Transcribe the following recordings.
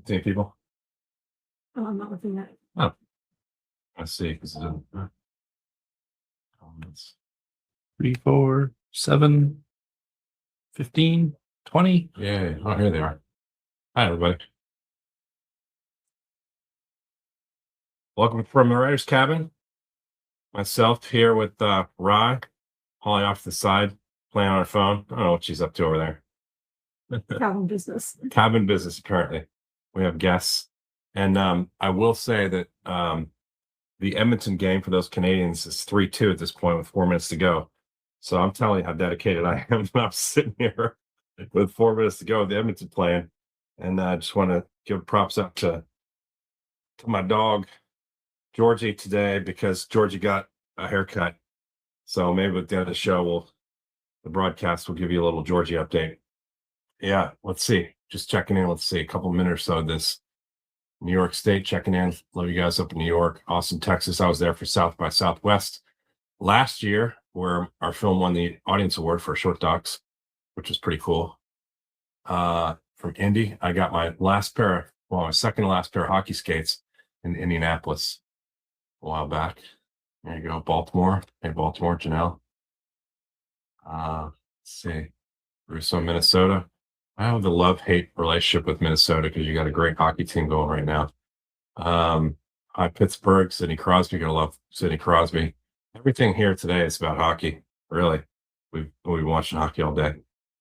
See people? Oh, I'm not looking at it. Oh, I see. Because it's comments. 3, 4, 7, 15, 20. Yeah. Oh, here they are. Hi, everybody. Welcome from the writer's cabin. Myself here with Rye, Holly off to the side, playing on her phone. I don't know what she's up to over there. Cabin business. Cabin business, apparently. We have guests. And I will say that the Edmonton game for those Canadians is 3-2 at this point with 4 minutes to go. So I'm telling you how dedicated I am. I'm sitting here with 4 minutes to go, the Edmonton playing. And I just want to give props up to my dog, Georgie, today, because Georgie got a haircut. So maybe at the end of the show, the broadcast will give you a little Georgie update. Yeah, let's see. Just checking in. Let's see, a couple minutes or so of this. New York State checking in. Love you guys up in New York. Austin, Texas. I was there for South by Southwest last year, where our film won the audience award for short docs, which was pretty cool. From Indy, I got my second to last pair of hockey skates in Indianapolis a while back. There you go, Baltimore. Hey, Baltimore, Janelle. Let's see, Russo, Minnesota. I have the love-hate relationship with Minnesota because you got a great hockey team going right now. Hi, Pittsburgh, Sidney Crosby. Gonna love Sidney Crosby. Everything here today is about hockey. Really, we've been watching hockey all day.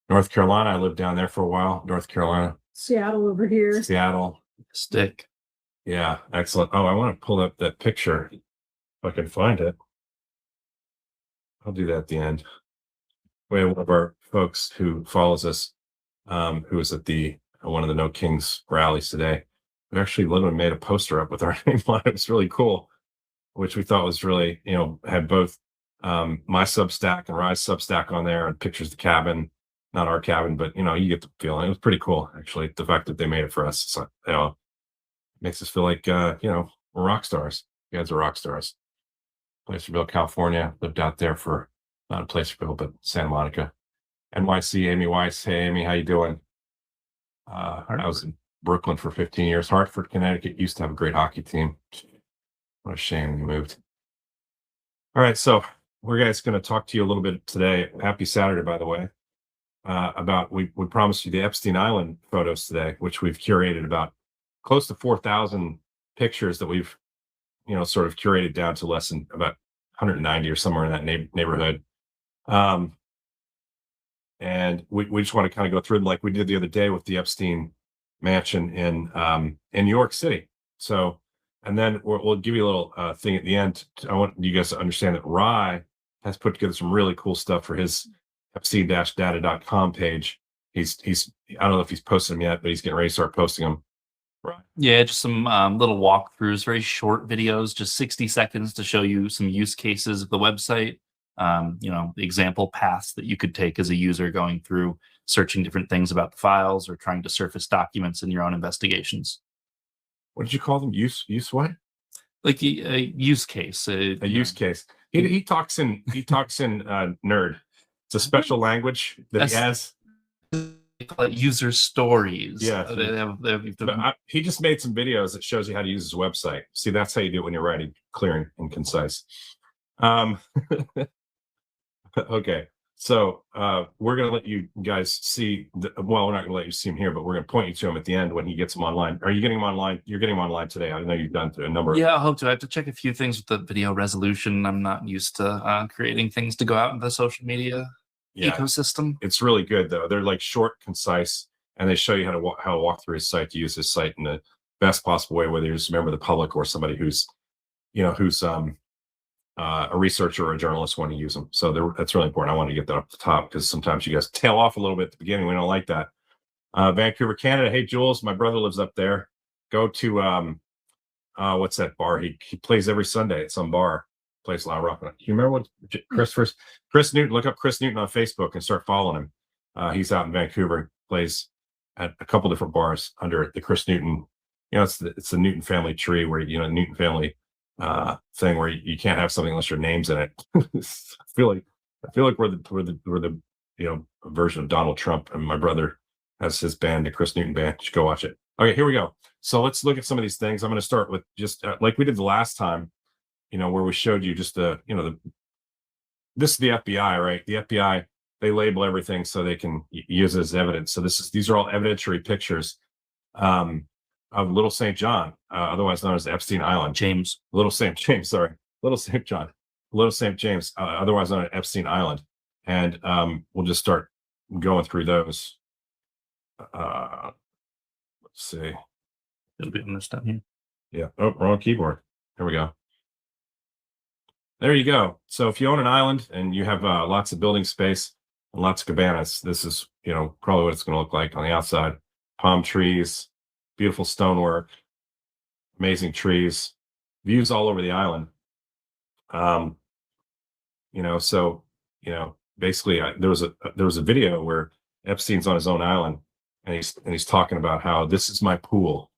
North Carolina. I lived down there for a while. North Carolina. Seattle over here. Seattle. Stick. Yeah, excellent. Oh, I want to pull up that picture if I can find it. I'll do that at the end. We have one of our folks who follows us, who was at one of the No Kings rallies today. We actually literally made a poster up with our name on it. It was really cool, which we thought was really, had both my Substack and Rye's Substack on there and pictures of the cabin, not our cabin, but you get the feeling. It was pretty cool, actually, the fact that they made it for us. So, makes us feel like we're rock stars. You guys are rock stars. Placerville, California. Lived out there for not Placerville, but Santa Monica. NYC, Amy Weiss. Hey, Amy, how you doing? I was in Brooklyn for 15 years. Hartford, Connecticut used to have a great hockey team. What a shame you moved. All right, so we're guys going to talk to you a little bit today. Happy Saturday, by the way. We promised you the Epstein Island photos today, which we've curated about close to 4,000 pictures that we've sort of curated down to less than about 190 or somewhere in that neighborhood. And we just want to kind of go through them like we did the other day with the Epstein mansion in New York City. So, and then we'll give you a little thing at the end. I want you guys to understand that Rye has put together some really cool stuff for his epstein-data.com page. I don't know if he's posted them yet, but he's getting ready to start posting them. Right. Yeah, just some little walkthroughs, very short videos, just 60 seconds to show you some use cases of the website. Example paths that you could take as a user going through searching different things about the files or trying to surface documents in your own investigations. What did you call them? Use what? Like a use case. A use case. He talks in nerd. It's a special language that he has. They call it user stories. Yeah. He just made some videos that shows you how to use his website. See, that's how you do it when you're writing clear and concise. Okay. So we're going to let you guys see. We're not going to let you see him here, but we're going to point you to him at the end when he gets them online. Are you getting them online? You're getting them online today. I know you've done a number. Yeah, I hope to. I have to check a few things with the video resolution. I'm not used to creating things to go out in the social media ecosystem. It's really good though. They're like short, concise, and they show you how to walk through his site, to use his site in the best possible way, whether you're just a member of the public or somebody who's a researcher or a journalist want to use them. So that's really important. I want to get that up the top because sometimes you guys tail off a little bit at the beginning. We don't like that. Vancouver, Canada. Hey, Jules, my brother lives up there. Go to what's that bar? He plays every Sunday at some bar. Plays a lot of rock. Do you remember what Chris Newton? Look up Chris Newton on Facebook and start following him. He's out in Vancouver. Plays at a couple different bars under the Chris Newton. It's the Newton family tree where the Newton family thing where you can't have something unless your name's in it. I feel like we're the version of Donald Trump, and my brother has his band, the Chris Newton band. You should go watch it. Okay, here we go. So let's look at some of these things. I'm going to start with just like we did the last time, where we showed you just this is the FBI, right? The FBI, they label everything so they can use it as evidence. So these are all evidentiary pictures of Little St. John, otherwise known as Epstein Island. Little St. James, sorry. Little St. John. Little St. James, otherwise known as Epstein Island. And we'll just start going through those. Let's see. It'll be on this down here. Yeah. Oh, wrong keyboard. Here we go. There you go. So if you own an island and you have lots of building space and lots of cabanas, this is, probably what it's going to look like on the outside. Palm trees, beautiful stonework, amazing trees, views all over the island. Basically there was a video where Epstein's on his own island and he's talking about how this is my pool,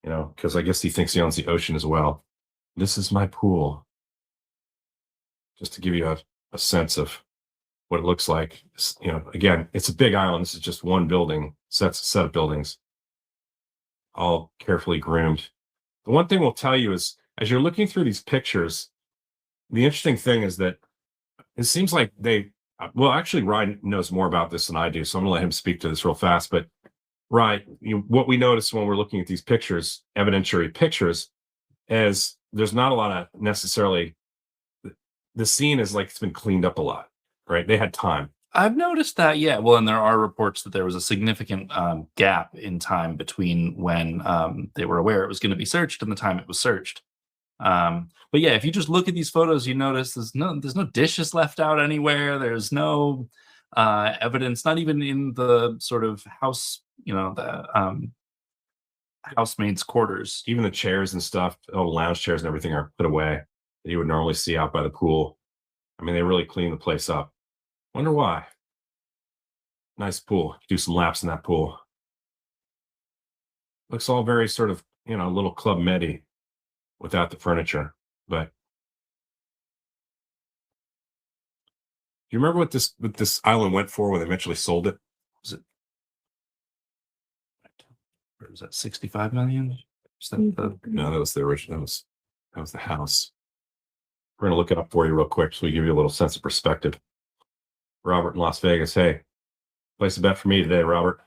because I guess he thinks he owns the ocean as well. This is my pool. Just to give you a sense of what it looks like. Again, it's a big island. This is just one building, set of buildings, all carefully groomed. The one thing we'll tell you is, as you're looking through these pictures, the interesting thing is that it seems like actually, Ryan knows more about this than I do, so I'm gonna let him speak to this real fast. But Ryan, what we notice when we're looking at these pictures, evidentiary pictures, is there's not a lot of necessarily. The scene is like it's been cleaned up a lot, right? They had time. I've noticed that, yeah. Well, and there are reports that there was a significant gap in time between when they were aware it was going to be searched and the time it was searched. But yeah, if you just look at these photos, you notice there's no dishes left out anywhere. There's no evidence, not even in the sort of house, the housemaid's quarters. Even the chairs and stuff, all the lounge chairs and everything are put away that you would normally see out by the pool. I mean, they really cleaned the place up. Wonder why. Nice pool. Do some laps in that pool. Looks all very sort of, little Club Med-y without the furniture. But do you remember what this island went for when they eventually sold it? Was that 65 million? No, that was the original. That was the house. We're going to look it up for you real quick so we give you a little sense of perspective. Robert in Las Vegas. Hey, place a bet for me today, Robert.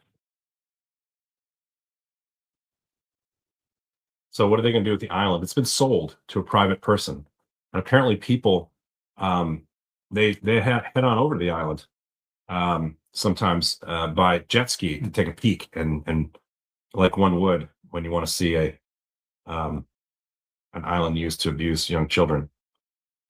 So what are they going to do with the island? It's been sold to a private person. And apparently people, they head on over to the island sometimes by jet ski to take a peek and like one would when you want to see an island used to abuse young children.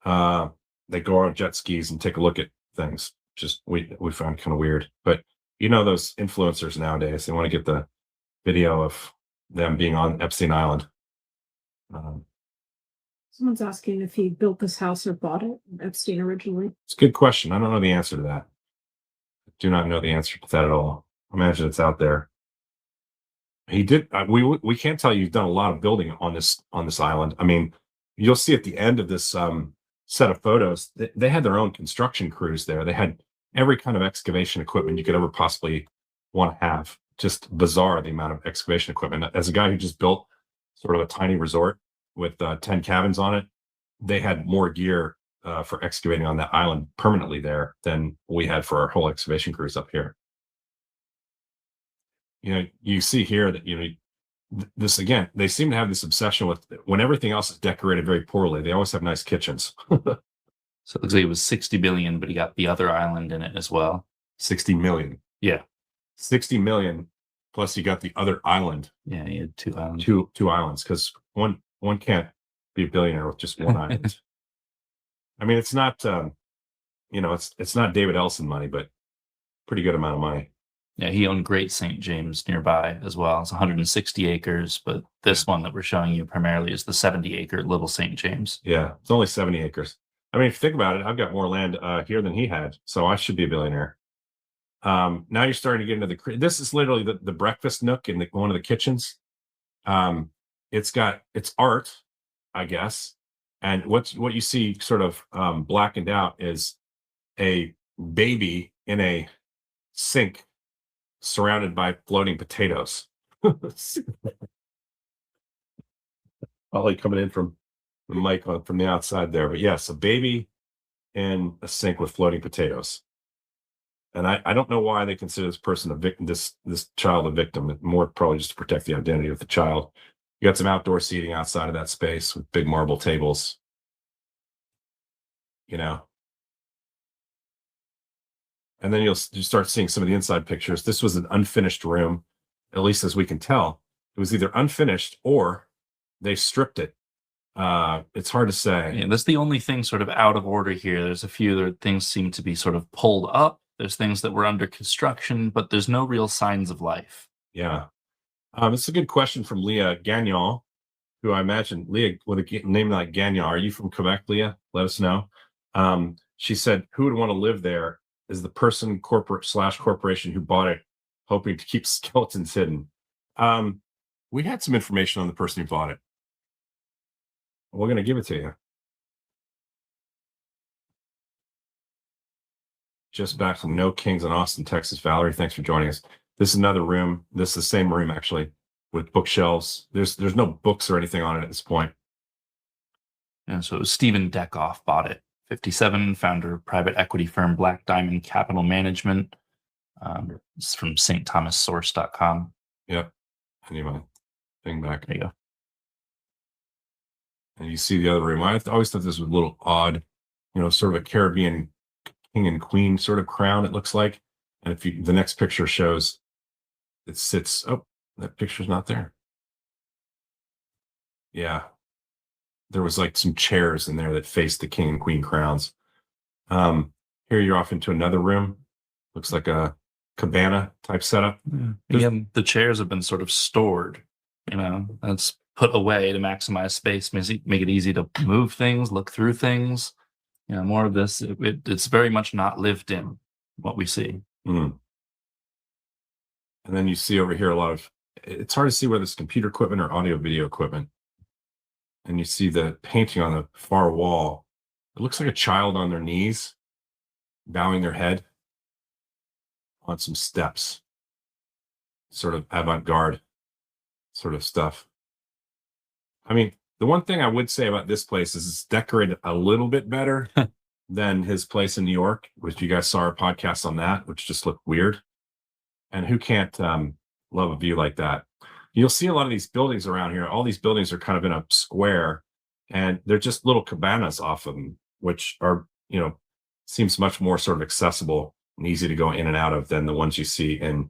They go on jet skis and take a look at things. Just we found kind of weird, but those influencers nowadays, they want to get the video of them being on Epstein Island. Someone's asking if he built this house or bought it, Epstein originally. It's a good question. I don't know the answer to that. I do not know the answer to that at all. I imagine it's out there. He did. We can't tell you he's done a lot of building on this island. I mean, you'll see at the end of this set of photos, they had their own construction crews there. They had every kind of excavation equipment you could ever possibly want to have. Just bizarre the amount of excavation equipment. As a guy who just built sort of a tiny resort with 10 cabins on it, they had more gear for excavating on that island permanently there than we had for our whole excavation crews up here. You see here that this again, they seem to have this obsession with when everything else is decorated very poorly, they always have nice kitchens. So it looks like it was 60 billion, but he got the other island in it as well. 60 million. Yeah. 60 million plus you got the other island. Yeah, he had two islands. Two islands, because one can't be a billionaire with just one island. I mean, it's not it's not David Ellison money, but pretty good amount of money. Yeah, he owned Great St. James nearby as well. It's 160 acres, but this one that we're showing you primarily is the 70-acre Little St. James. Yeah, it's only 70 acres. I mean, if you think about it, I've got more land here than he had, so I should be a billionaire. Now you're starting to get into this is literally the breakfast nook in one of the kitchens. It's art, I guess, and what you see sort of blackened out is a baby in a sink surrounded by floating potatoes. Probably coming in from the mic from the outside there. But yes, a baby in a sink with floating potatoes. And I don't know why they consider this person a victim, this child a victim. More probably just to protect the identity of the child. You got some outdoor seating outside of that space with big marble tables. You know, and then you start seeing some of the inside pictures. This was an unfinished room, at least as we can tell. It was either unfinished or they stripped it. It's hard to say. Yeah, that's the only thing sort of out of order here. There's a few other things seem to be sort of pulled up. There's things that were under construction, but there's no real signs of life. Yeah. It's a good question from Leah Gagnon, who I imagine, Leah, with a name like Gagnon, are you from Quebec, Leah? Let us know. She said, who would want to live there is the person, corporation who bought it, hoping to keep skeletons hidden. We had some information on the person who bought it. We're going to give it to you. Just back from No Kings in Austin, Texas. Valerie, thanks for joining us. This is another room. This is the same room, actually, with bookshelves. There's no books or anything on it at this point. And so Stephen Deckoff bought it. 57, founder of private equity firm Black Diamond Capital Management. It's from stthomassource.com. Yep. Anyway, thing back. There you go. And you see the other room. I always thought this was a little odd, sort of a Caribbean king and queen sort of crown, it looks like. And if the next picture shows it sits, oh, that picture's not there. Yeah. There was like some chairs in there that faced the king and queen crowns. Here you're off into another room. Looks like a cabana type setup. Yeah. Again, the chairs have been sort of stored, that's put away to maximize space, make it easy to move things, look through things. More of this, it's very much not lived in what we see. Mm. And then you see over here it's hard to see whether it's computer equipment or audio video equipment. And you see the painting on the far wall. It looks like a child on their knees, bowing their head on some steps. Sort of avant-garde sort of stuff. I mean, the one thing I would say about this place is it's decorated a little bit better than his place in New York, which you guys saw our podcast on that, which just looked weird. And who can't love a view like that? You'll see a lot of these buildings around here. All these buildings are kind of in a square, and they're just little cabanas off of them, which are, seems much more sort of accessible and easy to go in and out of than the ones you see in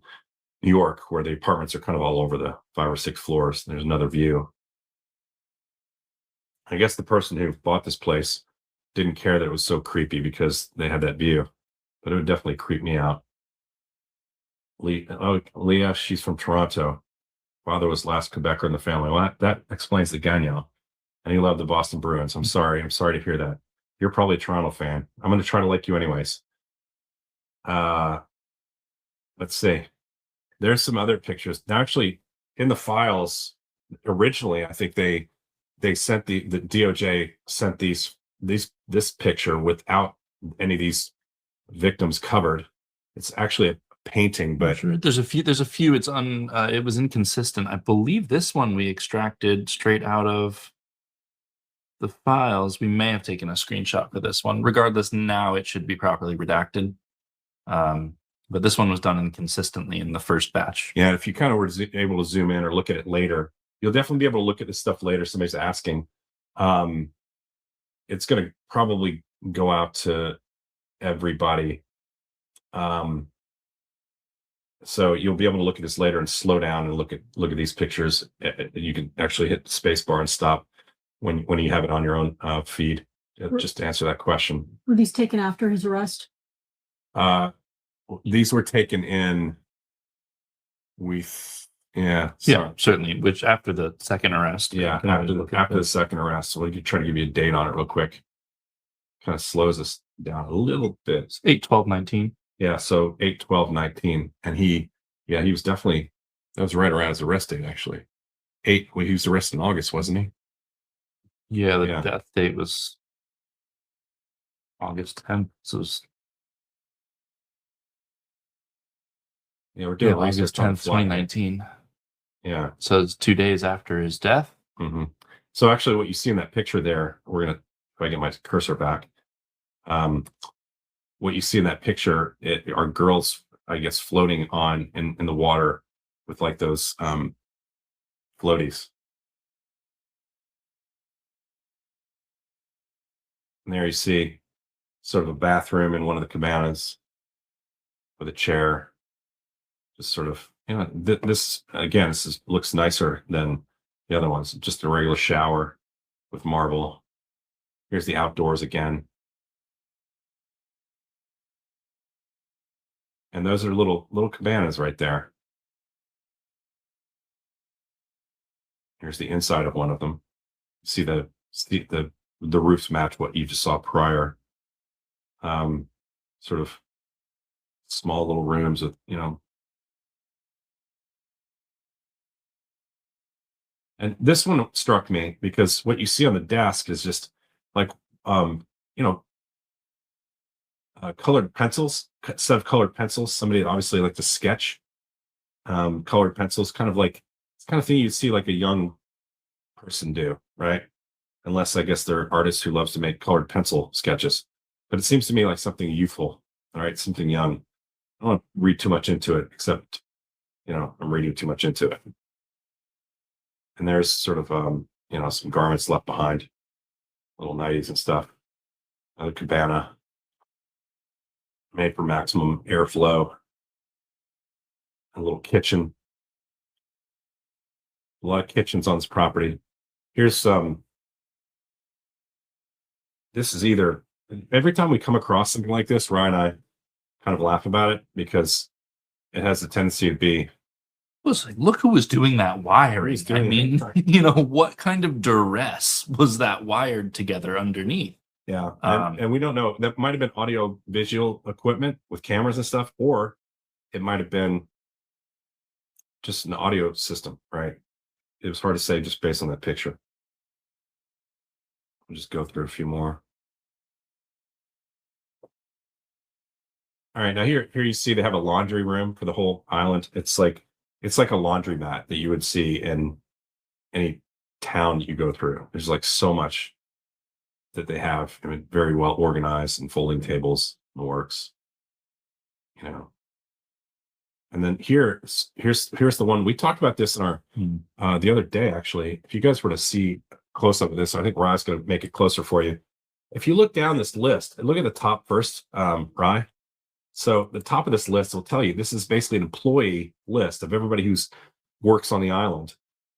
New York, where the apartments are kind of all over the 5 or 6 floors. There's another view. I guess the person who bought this place didn't care that it was so creepy because they had that view, but it would definitely creep me out. Leah, she's from Toronto. Father was last Quebecer in the family. Well, that explains the Gagnon. And he loved the Boston Bruins. I'm sorry to hear that. You're probably a Toronto fan. I'm going to try to like you anyways. Let's see. There's some other pictures. Now, actually, in the files, originally, I think they sent the DOJ sent this picture without any of these victims covered. It's actually a painting, but sure. There's a few. It's it was inconsistent. I believe this one we extracted straight out of the files. We may have taken a screenshot for this one. Regardless, now it should be properly redacted. But this one was done inconsistently in the first batch. Yeah, if you kind of were able to zoom in or look at it later, you'll definitely be able to look at this stuff later. Somebody's asking. It's going to probably go out to everybody. So you'll be able to look at this later and slow down and look at these pictures. You can actually hit the space bar and stop when you have it on your own feed. Just to answer that question. Were these taken after his arrest? These were taken in. Yeah, certainly. Which after the second arrest. Yeah, after the second arrest. So we could try to give you a date on it real quick. Kind of slows us down a little bit. 8/12/19. Yeah, so 8/12/19, and he was definitely, that was right around his arrest date actually. He was arrested in August, wasn't he? Yeah, the death date was August 10th. So it was, we're doing August 10th, 2019. Yeah. So it's 2 days after his death. Mm-hmm. So actually what you see in that picture there, we're gonna, if I get my cursor back, what you see in that picture are girls, I guess, floating on in the water with like those floaties. And there you see sort of a bathroom in one of the cabanas with a chair. Just sort of, this again, looks nicer than the other ones. Just a regular shower with marble. Here's the outdoors again. And those are little cabanas right there. Here's the inside of one of them. See the roofs match what you just saw prior. Sort of small little rooms with, and this one struck me because what you see on the desk is just like, you know, colored pencils, set of colored pencils. Somebody obviously like to sketch, colored pencils, kind of like, it's kind of thing you'd see like a young person do, right? Unless I guess they're artists who loves to make colored pencil sketches. But it seems to me like something youthful, all right, something young. I don't want to read too much into it, except, I'm reading too much into it. And there's sort of, some garments left behind, little nighties and stuff. Another cabana made for maximum airflow. A little kitchen. A lot of kitchens on this property. Here's some. This is either, every time we come across something like this, Ryan and I kind of laugh about it because it has a tendency to be. It was like, look who was doing that wiring. I mean, what kind of duress was that wired together underneath? Yeah. And we don't know. That might have been audio visual equipment with cameras and stuff, or it might have been just an audio system, right? It was hard to say just based on that picture. We'll just go through a few more. All right, now here you see they have a laundry room for the whole island. It's like a laundromat that you would see in any town you go through. There's like so much that they have. I mean, very well organized and folding tables in the works. And then here's the one we talked about this in our the other day. Actually, if you guys were to see close up of this, I think Rye's going to make it closer for you. If you look down this list and look at the top first, Rye. So the top of this list will tell you this is basically an employee list of everybody who's works on the island,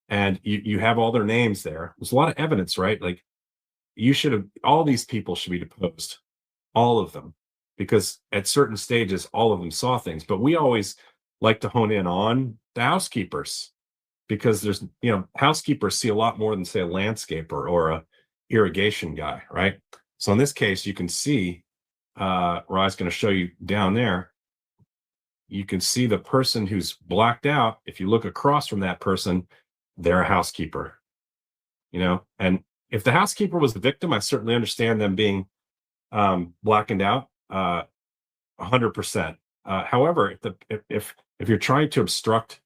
and you have all their names there. There's a lot of evidence, right? Like all these people should be deposed, all of them, because at certain stages, all of them saw things. But we always like to hone in on the housekeepers because there's, housekeepers see a lot more than say a landscaper or a irrigation guy, right? So in this case, you can see. Rye's going to show you down there. You can see the person who's blacked out. If you look across from that person, they're a housekeeper. And if the housekeeper was the victim, I certainly understand them being blackened out 100%. However, if you're trying to obstruct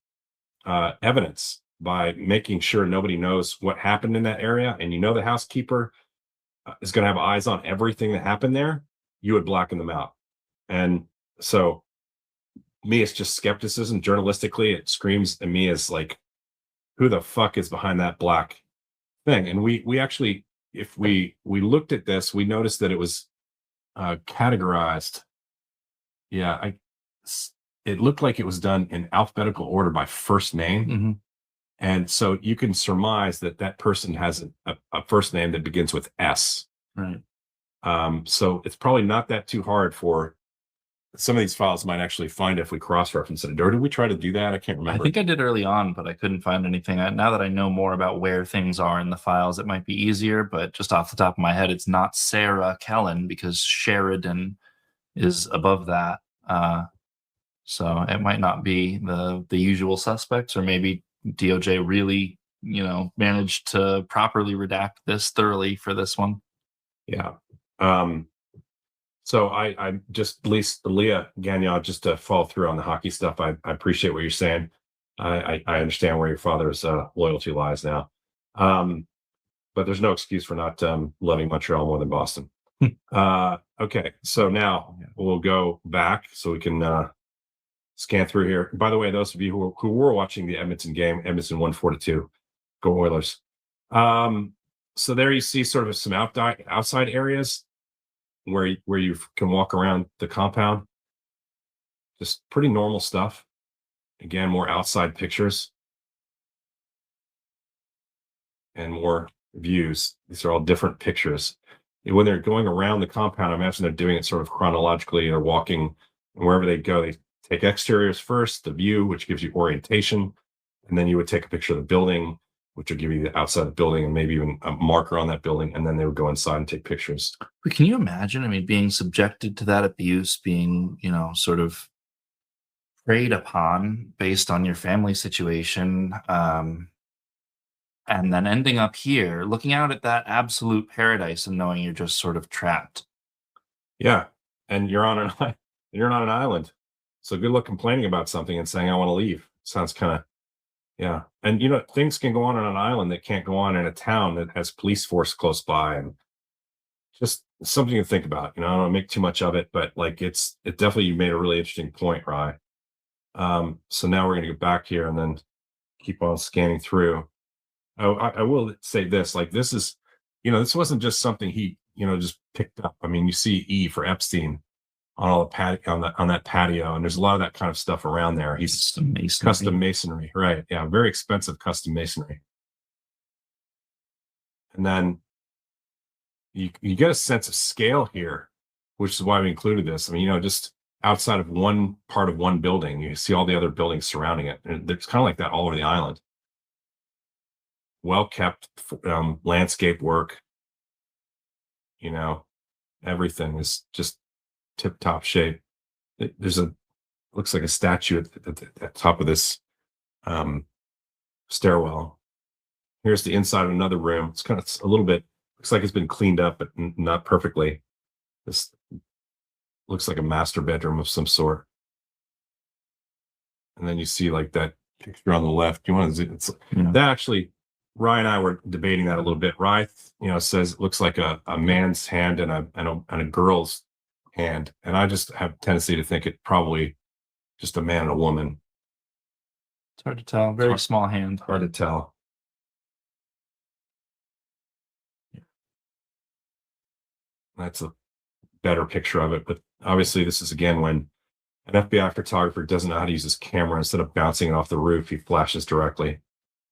evidence by making sure nobody knows what happened in that area, and the housekeeper is going to have eyes on everything that happened there, you would blacken them out. And so me, it's just skepticism. Journalistically, it screams at me as like, who the fuck is behind that black thing? And we actually, if we looked at this, we noticed that it was categorized. Yeah, it looked like it was done in alphabetical order by first name. Mm-hmm. And so you can surmise that person has a first name that begins with S. Right. So it's probably not that too hard for some of these files might actually find if we cross-reference it. Or did we try to do that? I can't remember. I think I did early on, but I couldn't find anything. Now that I know more about where things are in the files, it might be easier. But just off the top of my head, it's not Sarah Kellen because Sheridan is above that. So it might not be the usual suspects, or maybe DOJ really, managed to properly redact this thoroughly for this one. Yeah. So I just, at least Leah Gagnon, just to follow through on the hockey stuff, I appreciate what you're saying. I understand where your father's loyalty lies now. but there's no excuse for not loving Montreal more than Boston. Okay, so now we'll go back so we can scan through here. By the way, those of you who were watching the Edmonton game, Edmonton won 4-2. Go Oilers. So there you see sort of some outside areas where you can walk around the compound. Just pretty normal stuff. Again, more outside pictures and more views. These are all different pictures. And when they're going around the compound, I imagine they're doing it sort of chronologically. They're walking, and wherever they go, they take exteriors first, the view, which gives you orientation, and then you would take a picture of the building, which would give you the outside of the building and maybe even a marker on that building, and then they would go inside and take pictures. But can you imagine? I mean, being subjected to that abuse, being, sort of preyed upon based on your family situation, and then ending up here, looking out at that absolute paradise and knowing you're just sort of trapped. Yeah, and you're on you're not an island, so good luck complaining about something and saying I want to leave. Sounds kind of yeah, and things can go on an island that can't go on in a town that has police force close by, and just something to think about. I don't want to make too much of it, but like it definitely, you made a really interesting point, Rye. So now we're going to go back here and then keep on scanning through. Oh, I will say this, like this is, this wasn't just something he, just picked up. I mean, you see E for Epstein on all the on that patio, and there's a lot of that kind of stuff around there. He's custom masonry, right? Yeah, very expensive custom masonry. And then you get a sense of scale here, which is why we included this. I mean, just outside of one part of one building, you see all the other buildings surrounding it. And it's kind of like that all over the island. Well kept landscape work. Everything is just tip top shape. There's looks like a statue at the top of this stairwell. Here's the inside of another room. It's kind of a little bit, looks like it's been cleaned up, but not perfectly. This looks like a master bedroom of some sort. And then you see like that picture on the left. You want to see that actually, Rye and I were debating that a little bit. Rye, says it looks like a man's hand and a girl's hand. And I just have a tendency to think it probably just a man and a woman. It's hard to tell. Very small hand. Hard to tell. That's a better picture of it. But obviously this is again when an FBI photographer doesn't know how to use his camera. Instead of bouncing it off the roof, he flashes directly.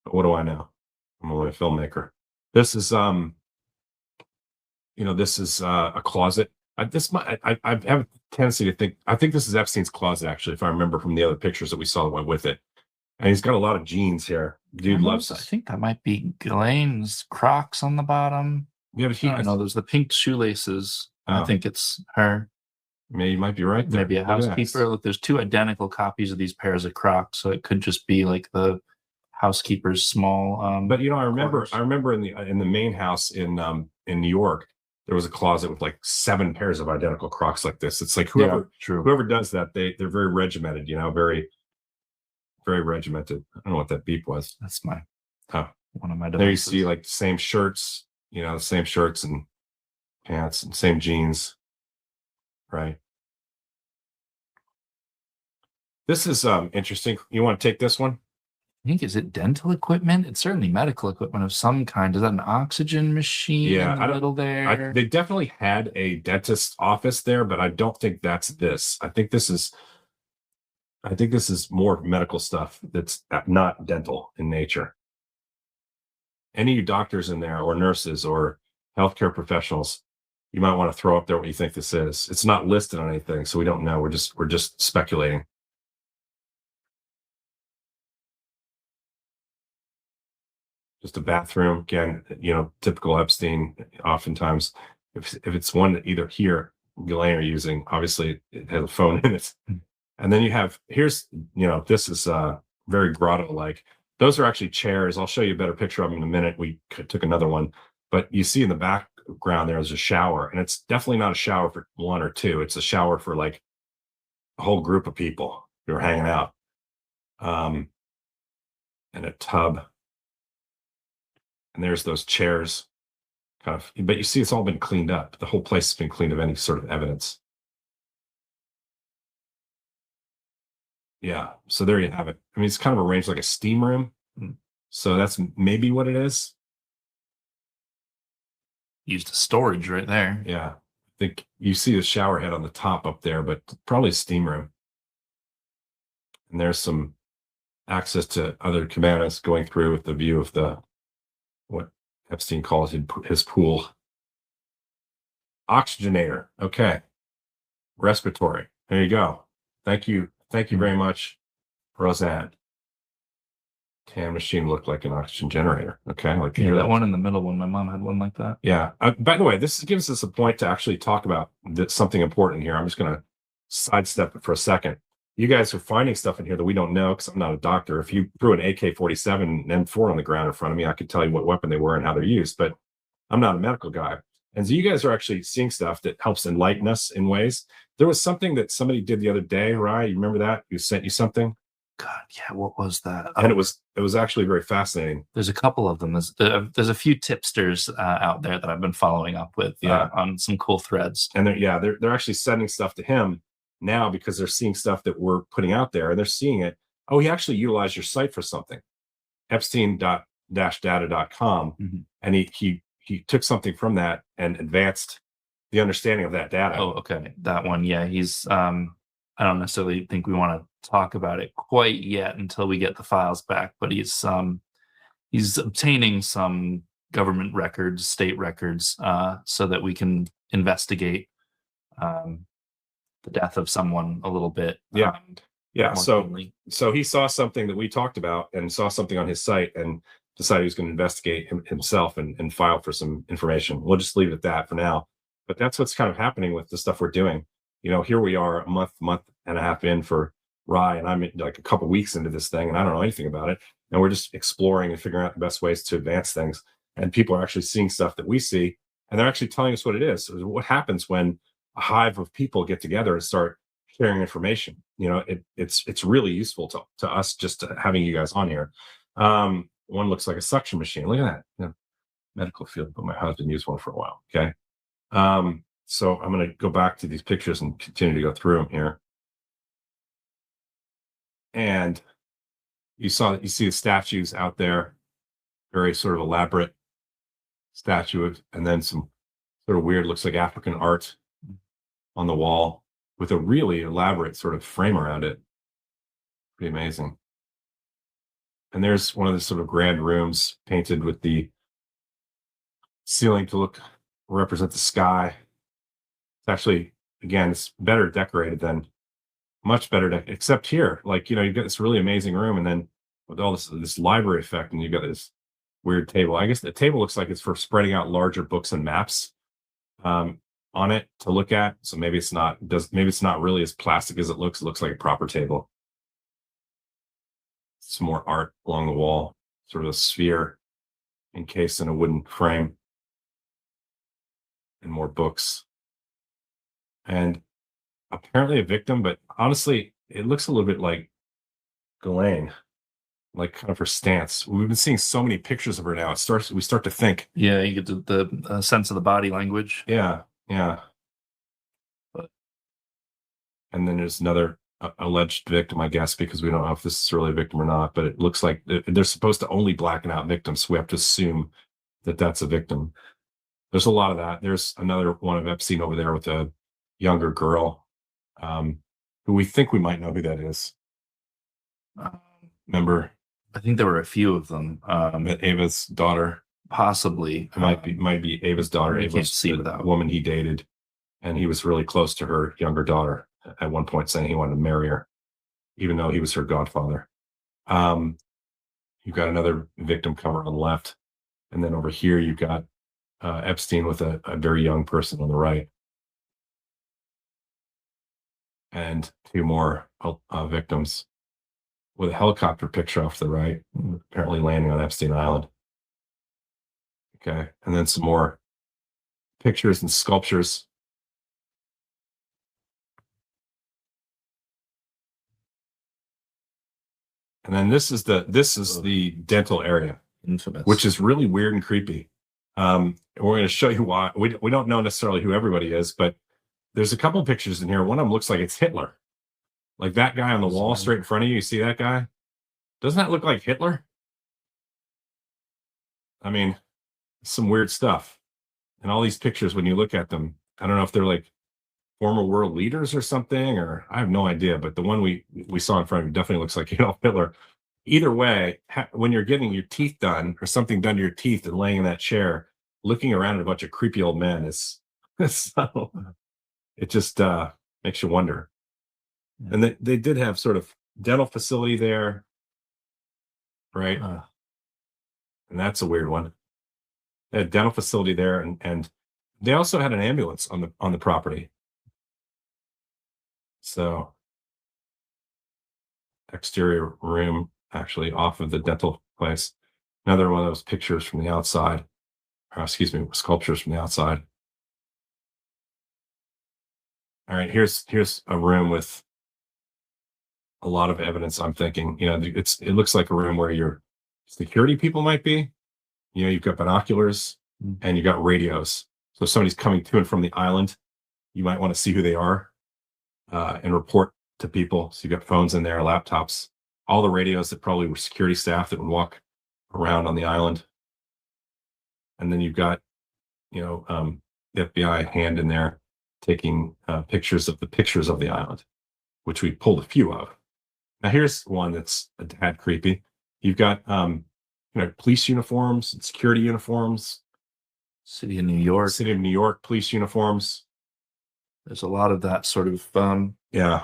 But what do I know? I'm only a filmmaker. This is this is a closet. I have a tendency to think, I think this is Epstein's closet, actually, if I remember from the other pictures that we saw that went with it. And he's got a lot of jeans here. Dude loves. I think that might be Ghislaine's Crocs on the bottom. Yeah, but I know there's the pink shoelaces. I think it's her. Maybe you might be right there. Maybe a housekeeper. Look, there's two identical copies of these pairs of Crocs, so it could just be like the housekeeper's small. But I remember in the main house in New York, there was a closet with like 7 pairs of identical Crocs like this. It's like whoever does that, they're very regimented, very, very regimented. I don't know what that beep was. That's one of my devices. There you see like same shirts, the same shirts and pants and same jeans. Right. This is interesting. You want to take this one? I think, is it dental equipment? It's certainly medical equipment of some kind. Is that an oxygen machine in the middle there? They definitely had a dentist's office there, but I don't think that's this. I think this is more medical stuff that's not dental in nature. Any of you doctors in there or nurses or healthcare professionals, you might want to throw up there what you think this is. It's not listed on anything, so we don't know. We're just speculating. Just a bathroom, again, typical Epstein. Oftentimes, if it's one that either he or Ghislaine are using, obviously it has a phone in it. And then this is very grotto-like. Those are actually chairs. I'll show you a better picture of them in a minute. We took another one, but you see in the background there's a shower, and it's definitely not a shower for 1 or 2. It's a shower for like a whole group of people who are hanging out. And a tub. And there's those chairs. kind of, but you see, it's all been cleaned up. The whole place has been cleaned of any sort of evidence. Yeah. So there you have it. I mean, it's kind of arranged like a steam room. So that's maybe what it is. Used as storage right there. Yeah. I think you see the shower head on the top up there, but probably a steam room. And there's some access to other cabanas going through with the view of what Epstein calls his pool. Oxygenator. Okay. Respiratory. There you go. Thank you. Thank you very much, Roseanne. Tan machine looked like an oxygen generator. Okay. Like that one in the middle one. My mom had one like that. Yeah. By the way, this gives us a point to actually talk about something important here. I'm just going to sidestep it for a second. You guys are finding stuff in here that we don't know because I'm not a doctor. If you threw an AK-47 and M4 on the ground in front of me, I could tell you what weapon they were and how they're used, but I'm not a medical guy. And so you guys are actually seeing stuff that helps enlighten us in ways. There was something that somebody did the other day, right? You remember that? Who sent you something? God, yeah. What was that? And it was actually very fascinating. There's a couple of them. There's a few tipsters out there that I've been following up with on some cool threads. And they're actually sending stuff to him now because they're seeing stuff that we're putting out there and they're seeing it. Oh, he actually utilized your site for something, Epstein-data.com. Mm-hmm. And he took something from that and advanced the understanding of that data. Oh, okay. That one. Yeah. He's, I don't necessarily think we want to talk about it quite yet until we get the files back, but he's obtaining some government records, state records, so that we can investigate the death of someone a little bit. Yeah. So keenly. So he saw something that we talked about and saw something on his site and decided he was going to investigate himself and file for some information. We'll just leave it at that for now. But that's what's kind of happening with the stuff we're doing. You know, here we are a month and a half in for Rye, and I'm like a couple weeks into this thing and I don't know anything about it. And we're just exploring and figuring out the best ways to advance things. And people are actually seeing stuff that we see, and they're actually telling us what it is. So what happens when a hive of people get together and start sharing information? You know, it's really useful to us just having you guys on here. One looks like a suction machine. Look at that. You know, medical field, but my husband used one for a while. Okay. So I'm going to go back to these pictures and continue to go through them here. And you see the statues out there, very sort of elaborate statue, and then some sort of weird, looks like African art on the wall with a really elaborate sort of frame around it. Pretty amazing. And there's one of the sort of grand rooms painted with the ceiling to represent the sky. It's actually, again, it's better decorated than much better, except here. Like, you know, you've got this really amazing room, and then with all this library effect, and you've got this weird table. I guess the table looks like it's for spreading out larger books and maps on it to look at. So maybe it's not really as plastic as it looks. It looks like a proper table. Some more art along the wall, sort of a sphere encased in a wooden frame, and more books. And apparently a victim, but honestly, it looks a little bit like Ghislaine, like kind of her stance. We've been seeing so many pictures of her now. We start to think. Yeah, you get the sense of the body language. Yeah. And then there's another alleged victim, I guess, because we don't know if this is really a victim or not, but it looks like they're supposed to only blacken out victims. So we have to assume that that's a victim. There's a lot of that. There's another one of Epstein over there with a younger girl, who we think we might know who that is. Remember? I think there were a few of them. Ava's daughter. Possibly. Might be Ava's daughter. I Ava can't was see the without. woman he dated, and he was really close to her younger daughter at one point, saying he wanted to marry her, even though he was her godfather. You've got another victim cover on the left, and then over here you've got Epstein with a very young person on the right, and two more victims with a helicopter picture off to the right, apparently landing on Epstein Island. Okay, and then some more pictures and sculptures. And then this is the dental area, Infamous. which is really weird and creepy. We're going to show you why. We don't know necessarily who everybody is, but there's a couple pictures in here. One of them looks like it's Hitler. Like that guy on the wall straight in front of you. You see that guy? Doesn't that look like Hitler? I mean, some weird stuff. And all these pictures, when you look at them, I don't know if they're like former world leaders or something, or I have no idea. But the one we saw in front of you definitely looks like Adolf Hitler. Either way, when you're getting your teeth done or something done to your teeth and laying in that chair, looking around at a bunch of creepy old men is so it just makes you wonder. Yeah. And they did have sort of dental facility there, right? And that's a weird one. They had dental facility there, and they also had an ambulance on the property. So exterior room actually off of the dental place. Another one of those pictures from the outside, or excuse me, sculptures from the outside. All right, here's a room with a lot of evidence. I'm thinking, it looks like a room where your security people might be. You've got binoculars and you've got radios. So if somebody's coming to and from the island, you might want to see who they are and report to people. So you've got phones in there, laptops, all the radios that probably were security staff that would walk around on the island. And then you've got, the FBI hand in there taking pictures of the island, which we pulled a few of. Now here's one that's a tad creepy. You've got police uniforms and security uniforms. City of New York. City of New York police uniforms. There's a lot of that sort of Yeah.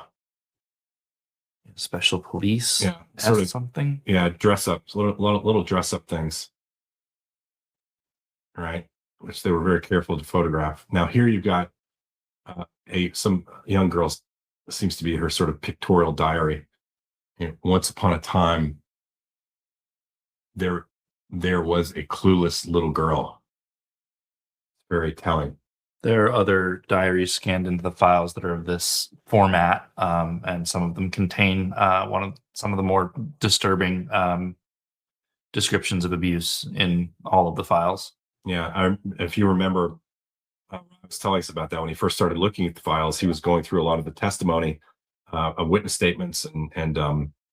special police. Yeah. Sort of something. Yeah, dress up. Little dress up things. Right. Which they were very careful to photograph. Now here you've got some young girls, seems to be her sort of pictorial diary. Once upon a time, there was a clueless little girl. Very telling. There are other diaries scanned into the files that are of this format, and some of them contain some of the more disturbing descriptions of abuse in all of the files. Yeah, if you remember, I was telling us about that when he first started looking at the files. He was going through a lot of the testimony of witness statements and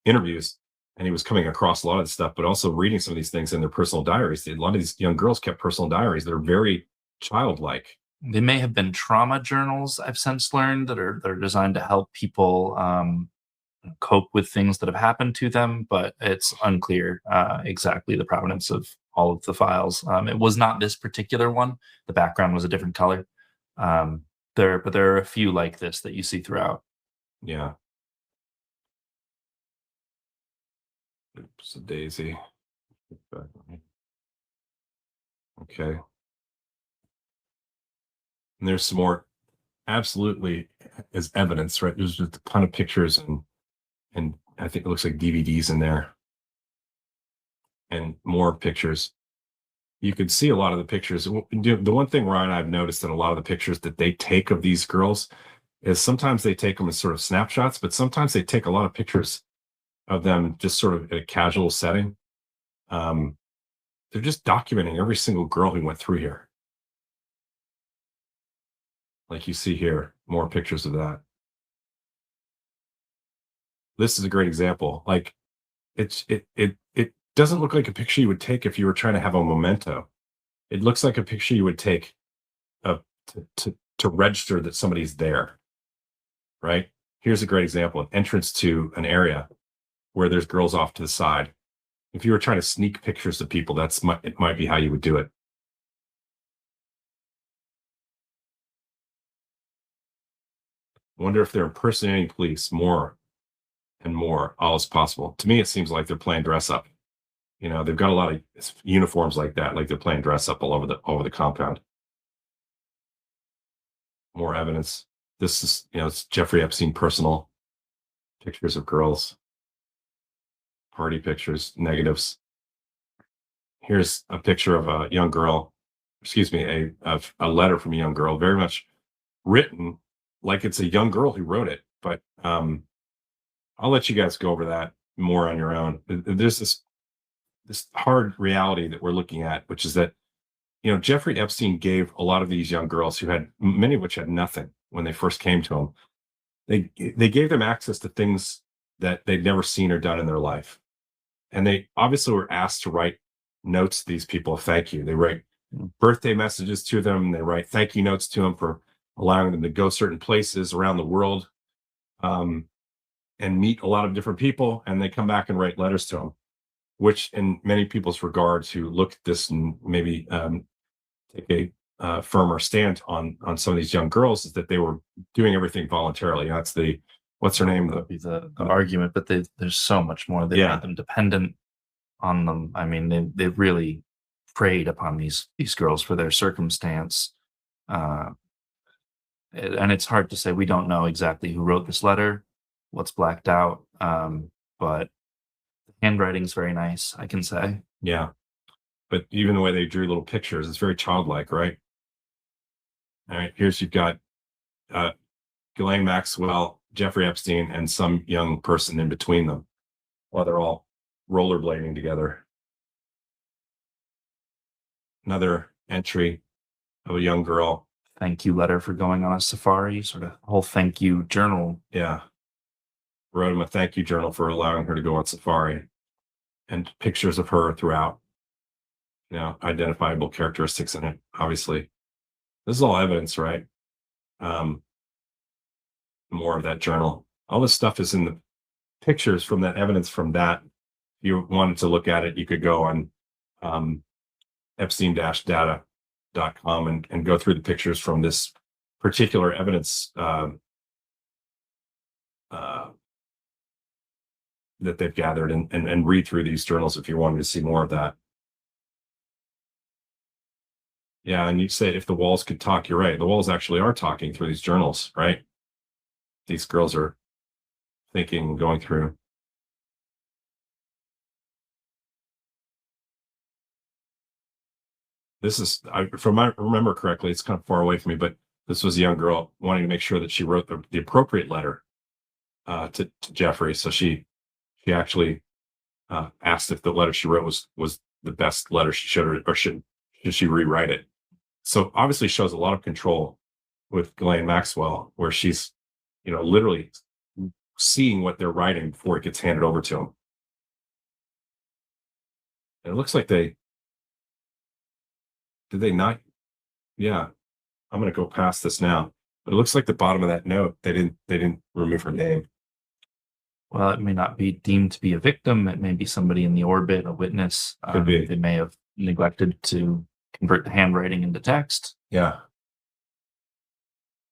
interviews, and he was coming across a lot of this stuff, but also reading some of these things in their personal diaries. A lot of these young girls kept personal diaries that are very childlike. They may have been trauma journals, I've since learned, that are designed to help people cope with things that have happened to them, but it's unclear exactly the provenance of all of the files. It was not this particular one. The background was a different color. But there are a few like this that you see throughout. Yeah. Oops, a daisy. Okay. And there's some more absolutely as evidence, right? There's just a ton of pictures and I think it looks like DVDs in there and more pictures. You could see a lot of the pictures. The one thing, Ryan, I've noticed in a lot of the pictures that they take of these girls is sometimes they take them as sort of snapshots, but sometimes they take a lot of pictures of them just sort of in a casual setting. They're just documenting every single girl who went through here. Like you see here, more pictures of that. This is a great example. Like it doesn't look like a picture you would take if you were trying to have a memento. It looks like a picture you would take to register that somebody's there. Right? Here's a great example: an entrance to an area where there's girls off to the side. If you were trying to sneak pictures of people, it might be how you would do it. Wonder if they're impersonating police more and more, all as possible. To me, it seems like they're playing dress up. They've got a lot of uniforms like that, like they're playing dress up all over the compound. More evidence. This is, it's Jeffrey Epstein personal pictures of girls, party pictures, negatives. Here's a picture of a young girl, excuse me, a letter from a young girl, very much written like it's a young girl who wrote it. But I'll let you guys go over that more on your own. There's this hard reality that we're looking at, which is that Jeffrey Epstein gave a lot of these young girls who had many of which had nothing when they first came to him. They gave them access to things that they'd never seen or done in their life. And they obviously were asked to write notes to these people of thank you. They write birthday messages to them. They write thank you notes to them for allowing them to go certain places around the world, and meet a lot of different people. And they come back and write letters to them, which in many people's regards who look at this and maybe take a firmer stand on some of these young girls, is that they were doing everything voluntarily. That's what's her name? That would be the argument, but there's so much more. They made them dependent on them. I mean, they really preyed upon these girls for their circumstance. And it's hard to say. We don't know exactly who wrote this letter, what's blacked out. But the handwriting's very nice, I can say. Yeah. But even the way they drew little pictures, it's very childlike, right? All right, you've got Ghislaine Maxwell, Jeffrey Epstein, and some young person in between them while they're all rollerblading together. Another entry of a young girl. Thank you letter for going on a safari, sort of whole thank you journal. Yeah. Wrote him a thank you journal for allowing her to go on safari, and pictures of her throughout. Identifiable characteristics in it, obviously. This is all evidence, right? More of that journal. All this stuff is in the pictures from that evidence from that. If you wanted to look at it, you could go on epstein-data.com and go through the pictures from this particular evidence that they've gathered, and read through these journals if you wanted to see more of that. Yeah, and you say if the walls could talk, you're right. The walls actually are talking through these journals, right? These girls are thinking, going through. This is, if I remember correctly, it's kind of far away from me, but this was a young girl wanting to make sure that she wrote the appropriate letter to Jeffrey. So she actually asked if the letter she wrote was the best letter she should, or should she rewrite it. So obviously shows a lot of control with Ghislaine Maxwell, where she's, literally seeing what they're writing before it gets handed over to them. And it looks like did they not? Yeah, I'm going to go past this now, but it looks like the bottom of that note, they didn't remove her name. Well, it may not be deemed to be a victim. It may be somebody in the orbit, a witness. Could be. They may have neglected to convert the handwriting into text. Yeah.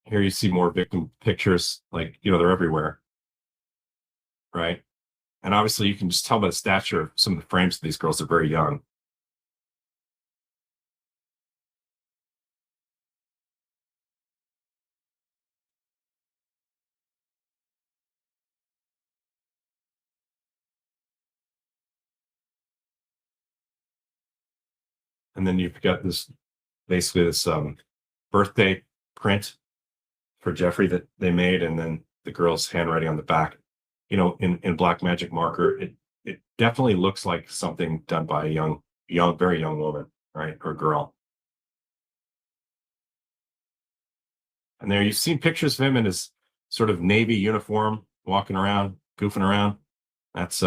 Here you see more victim pictures, like, they're everywhere. Right. And obviously you can just tell by the stature of some of the frames of these girls are very young. And then you've got this birthday print for Jeffrey that they made, and then the girl's handwriting on the back, in black magic marker. It definitely looks like something done by a very young woman, right? Or girl. And there you've seen pictures of him in his sort of Navy uniform, walking around, goofing around. That's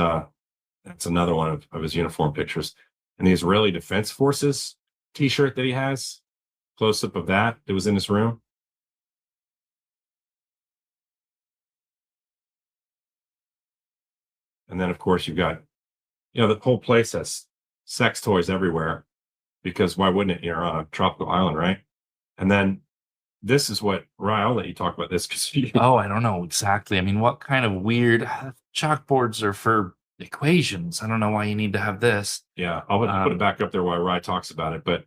another one of his uniform pictures. And the Israeli Defense Forces t-shirt that he has, close-up of that was in his room. And then, of course, you've got, the whole place has sex toys everywhere, because why wouldn't it? You're on a tropical island, right? And then this is what, Ryan, I'll let you talk about this, because I don't know exactly. I mean, what kind of weird chalkboards are for equations? I don't know why you need to have this. Yeah, I'll put it back up there while Ryan talks about it. But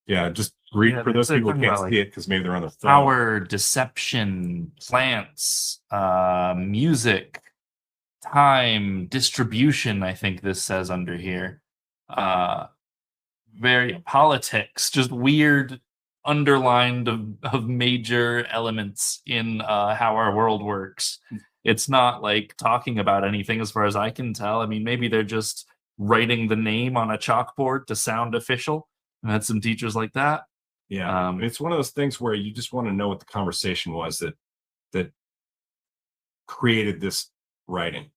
yeah, just read for those people who can't see it, because maybe they're on their phone. Power, deception, plants, music, time, distribution, I think this says under here. Very politics, just weird underlined of major elements in how our world works. It's not like talking about anything as far as I can tell. I mean, maybe they're just writing the name on a chalkboard to sound official. I had some teachers like that. Yeah, it's one of those things where you just want to know what the conversation was that created this writing.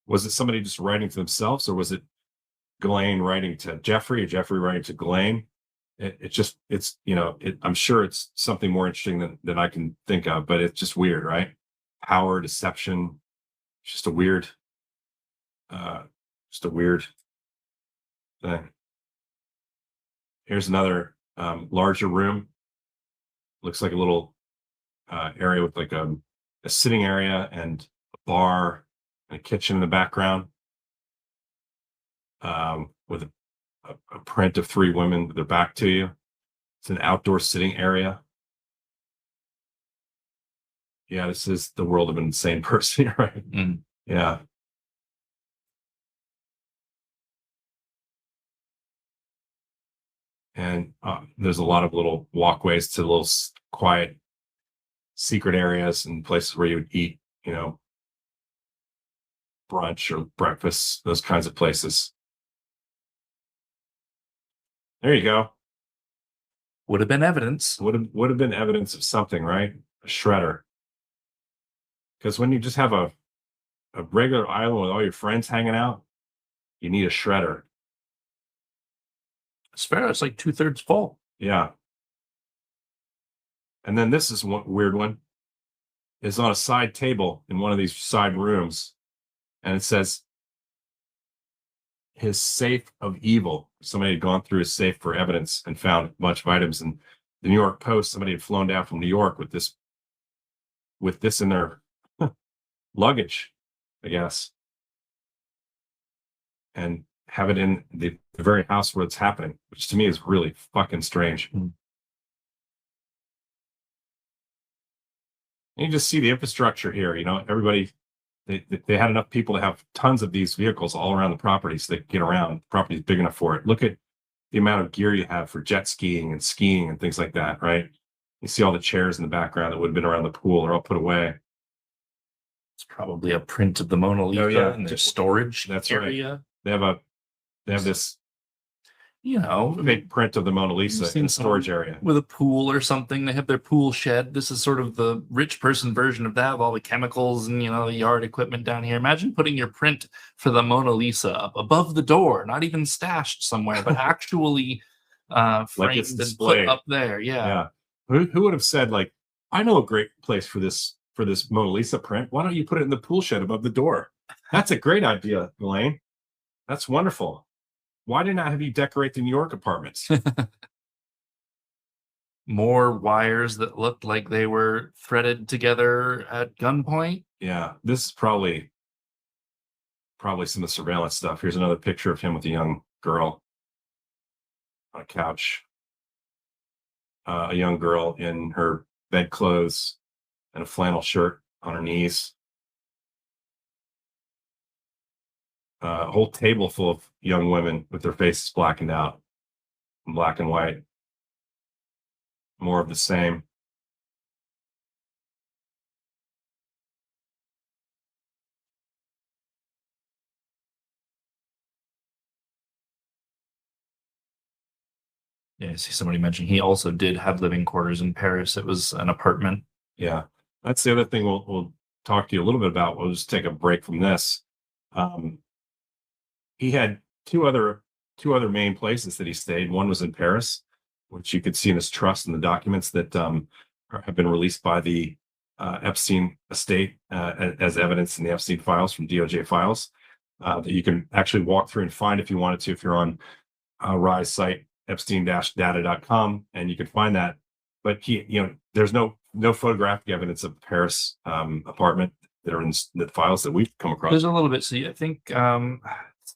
Was it somebody just writing to themselves, or was it Ghislaine writing to Jeffrey, or Jeffrey writing to Ghislaine? I'm sure it's something more interesting than I can think of, but it's just weird, right? Power, deception, just a weird thing. Here's another larger room. Looks like a little area with like a sitting area and a bar and a kitchen in the background, with a print of 3 women with their back to you. It's an outdoor sitting area. Yeah, this is the world of an insane person, right? Mm. Yeah. And there's a lot of little walkways to little quiet, secret areas and places where you would eat, brunch or breakfast, those kinds of places. There you go. Would have been evidence. Would have been evidence of something, right? A shredder. Because when you just have a regular island with all your friends hanging out, you need a shredder. It's fair. It's like 2/3 full. Yeah. And then this is one weird one. Is on a side table in one of these side rooms, and it says his safe of evil. Somebody had gone through his safe for evidence and found a bunch of items. And the New York Post, somebody had flown down from New York with this in their luggage, I guess, and have it in the very house where it's happening, which to me is really fucking strange. Mm. And you just see the infrastructure here. Everybody, they had enough people to have tons of these vehicles all around the property so they could get around. The property is big enough for it. Look at the amount of gear you have for jet skiing and skiing and things like that, right? You see all the chairs in the background that would have been around the pool. They're all put away. It's probably a print of the Mona Lisa in their storage That's area. Right. They have this Big big print of the Mona Lisa seen in the storage area. with a pool or something. They have their pool shed. This is sort of the rich person version of that, with all the chemicals and the yard equipment down here. Imagine putting your print for the Mona Lisa up above the door, not even stashed somewhere, but actually framed it's and displayed. put up there. Yeah. Who would have said, like, I know a great place for this Mona Lisa print. Why don't you put it in the pool shed above the door? That's a great idea, Elaine. That's wonderful. Why didn't I have you decorate the New York apartments? More wires that looked like they were threaded together at gunpoint. Yeah, this is probably some of the surveillance stuff. Here's another picture of him with a young girl on a couch. A young girl in her bedclothes and a flannel shirt on her knees. A whole table full of young women with their faces blackened out, in black and white. More of the same. Yeah, I see somebody mentioned he also did have living quarters in Paris. It was an apartment. Yeah, that's the other thing we'll talk to you a little bit about. We'll just take a break from this. He had two other main places that he stayed. One was in Paris, which you could see in his trust in the documents that have been released by the Epstein estate as evidence in the Epstein files from DOJ files that you can actually walk through and find if you wanted to, if you're on Rise site, epstein-data.com, and you can find that. But there's no photographic evidence of the Paris apartment that are in the files that we've come across. There's a little bit. So I think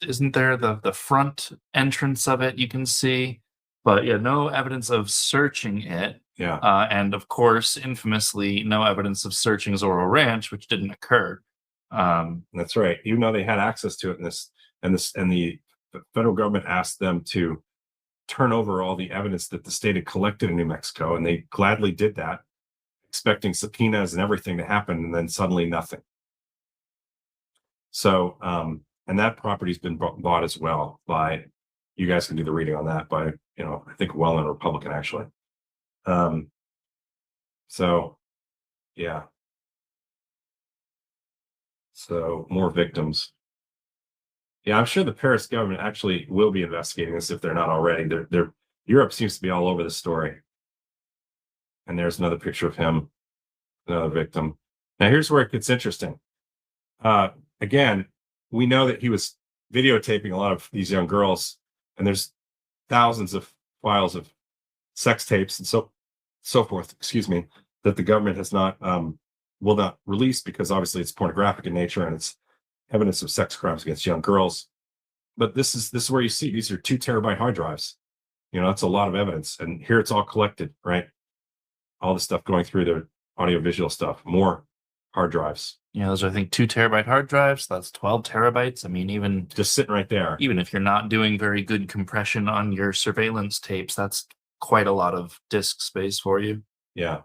isn't there the front entrance of it you can see, but yeah, no evidence of searching it. Yeah. And of course, infamously, no evidence of searching Zorro Ranch, which didn't occur. That's right. Even though they had access to it, and the federal government asked them to turn over all the evidence that the state had collected in New Mexico, and they gladly did that, expecting subpoenas and everything to happen, and then suddenly nothing. So And that property's been bought as well by, you guys can do the reading on that by, I think Welland Republican actually. So yeah. So more victims. Yeah, I'm sure the Paris government actually will be investigating this if they're not already. Europe seems to be all over the story. And there's another picture of him, another victim. Now here's where it gets interesting. Again, we know that he was videotaping a lot of these young girls, and there's thousands of files of sex tapes and so forth, excuse me, that the government has not will not release because obviously it's pornographic in nature and it's evidence of sex crimes against young girls. But this is where you see these are 2 terabyte hard drives. That's a lot of evidence. And here it's all collected, right? All the stuff going through the audiovisual stuff, more hard drives. Yeah, those are, I think, 2 terabyte hard drives. That's 12 terabytes. I mean, even Just sitting right there. even if you're not doing very good compression on your surveillance tapes, that's quite a lot of disk space for you. Yeah.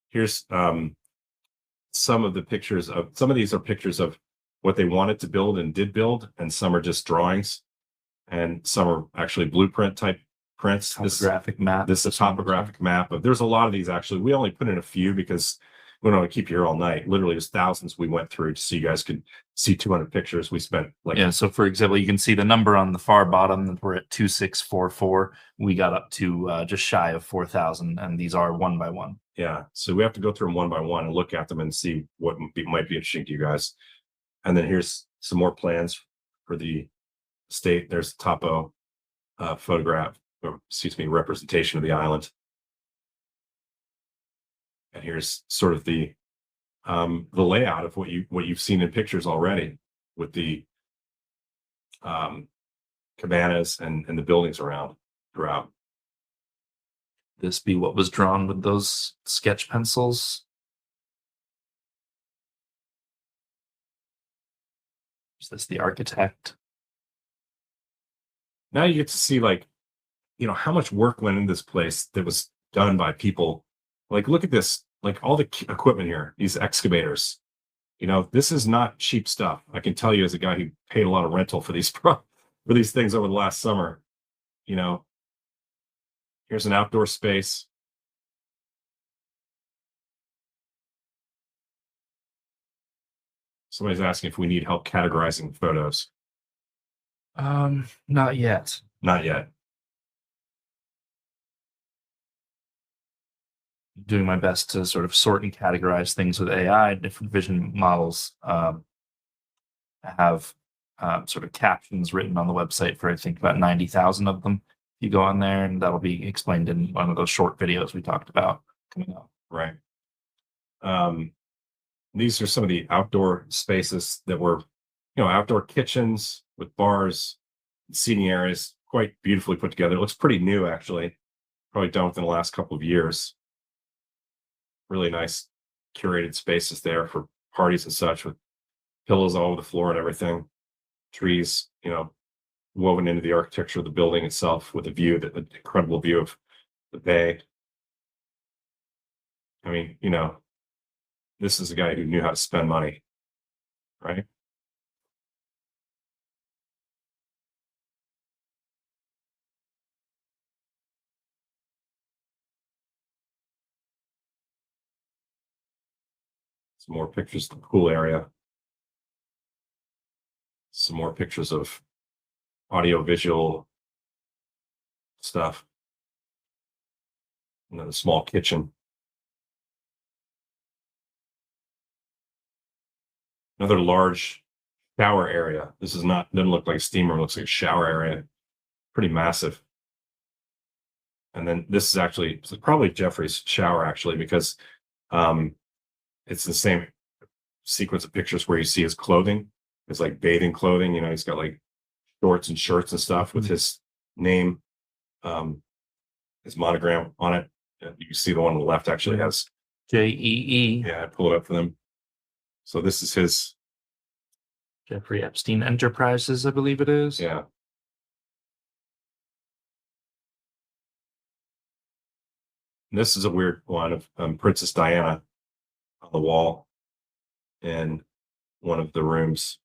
Here's some of the pictures of some of these are pictures of what they wanted to build and did build, and some are just drawings, and some are actually blueprint type prints. Topographic map. This is a topographic map. But there's a lot of these actually. We only put in a few because we don't want to keep you here all night. Literally, there's thousands we went through so you guys could see 200 pictures. We spent Yeah, so for example, you can see the number on the far bottom that we're at 2644. We got up to just shy of 4,000, and these are one by one. Yeah, so we have to go through them one by one and look at them and see what might be interesting to you guys. And then here's some more plans for the state. There's a topo photograph, or excuse me, representation of the island. And here's sort of the layout of what you've seen in pictures already with the cabanas and the buildings around throughout. This be what was drawn with those sketch pencils. Is this the architect? Now you get to see how much work went in this place that was done by people. Like, look at this, like all the equipment here, these excavators. This is not cheap stuff. I can tell you as a guy who paid a lot of rental for these for these things over the last summer. Here's an outdoor space. Somebody's asking if we need help categorizing photos. Not yet. Not yet. Doing my best to sort of sort and categorize things with AI. Different vision models have sort of captions written on the website for, I think, about 90,000 of them. You go on there, and that'll be explained in one of those short videos we talked about coming up. Right. These are some of the outdoor spaces that were, outdoor kitchens with bars, seating areas, quite beautifully put together. It looks pretty new, actually. Probably done within the last couple of years. Really nice curated spaces there for parties and such, with pillows all over the floor and everything. Trees, woven into the architecture of the building itself with an incredible view of the bay. I mean, this is a guy who knew how to spend money, right? Some more pictures of the pool area. Some more pictures of audio visual stuff. And then a small kitchen. Another large shower area. This doesn't look like a steam room, it looks like a shower area. Pretty massive. And then this is actually probably Jeffrey's shower, actually, because it's the same sequence of pictures where you see his clothing. It's like bathing clothing, he's got like shorts and shirts and stuff with his name, his monogram on it. You can see the one on the left actually has JEE. Yeah, I pull it up for them. So this is his. Jeffrey Epstein Enterprises, I believe it is. Yeah. And this is a weird one of Princess Diana on the wall. in one of the rooms.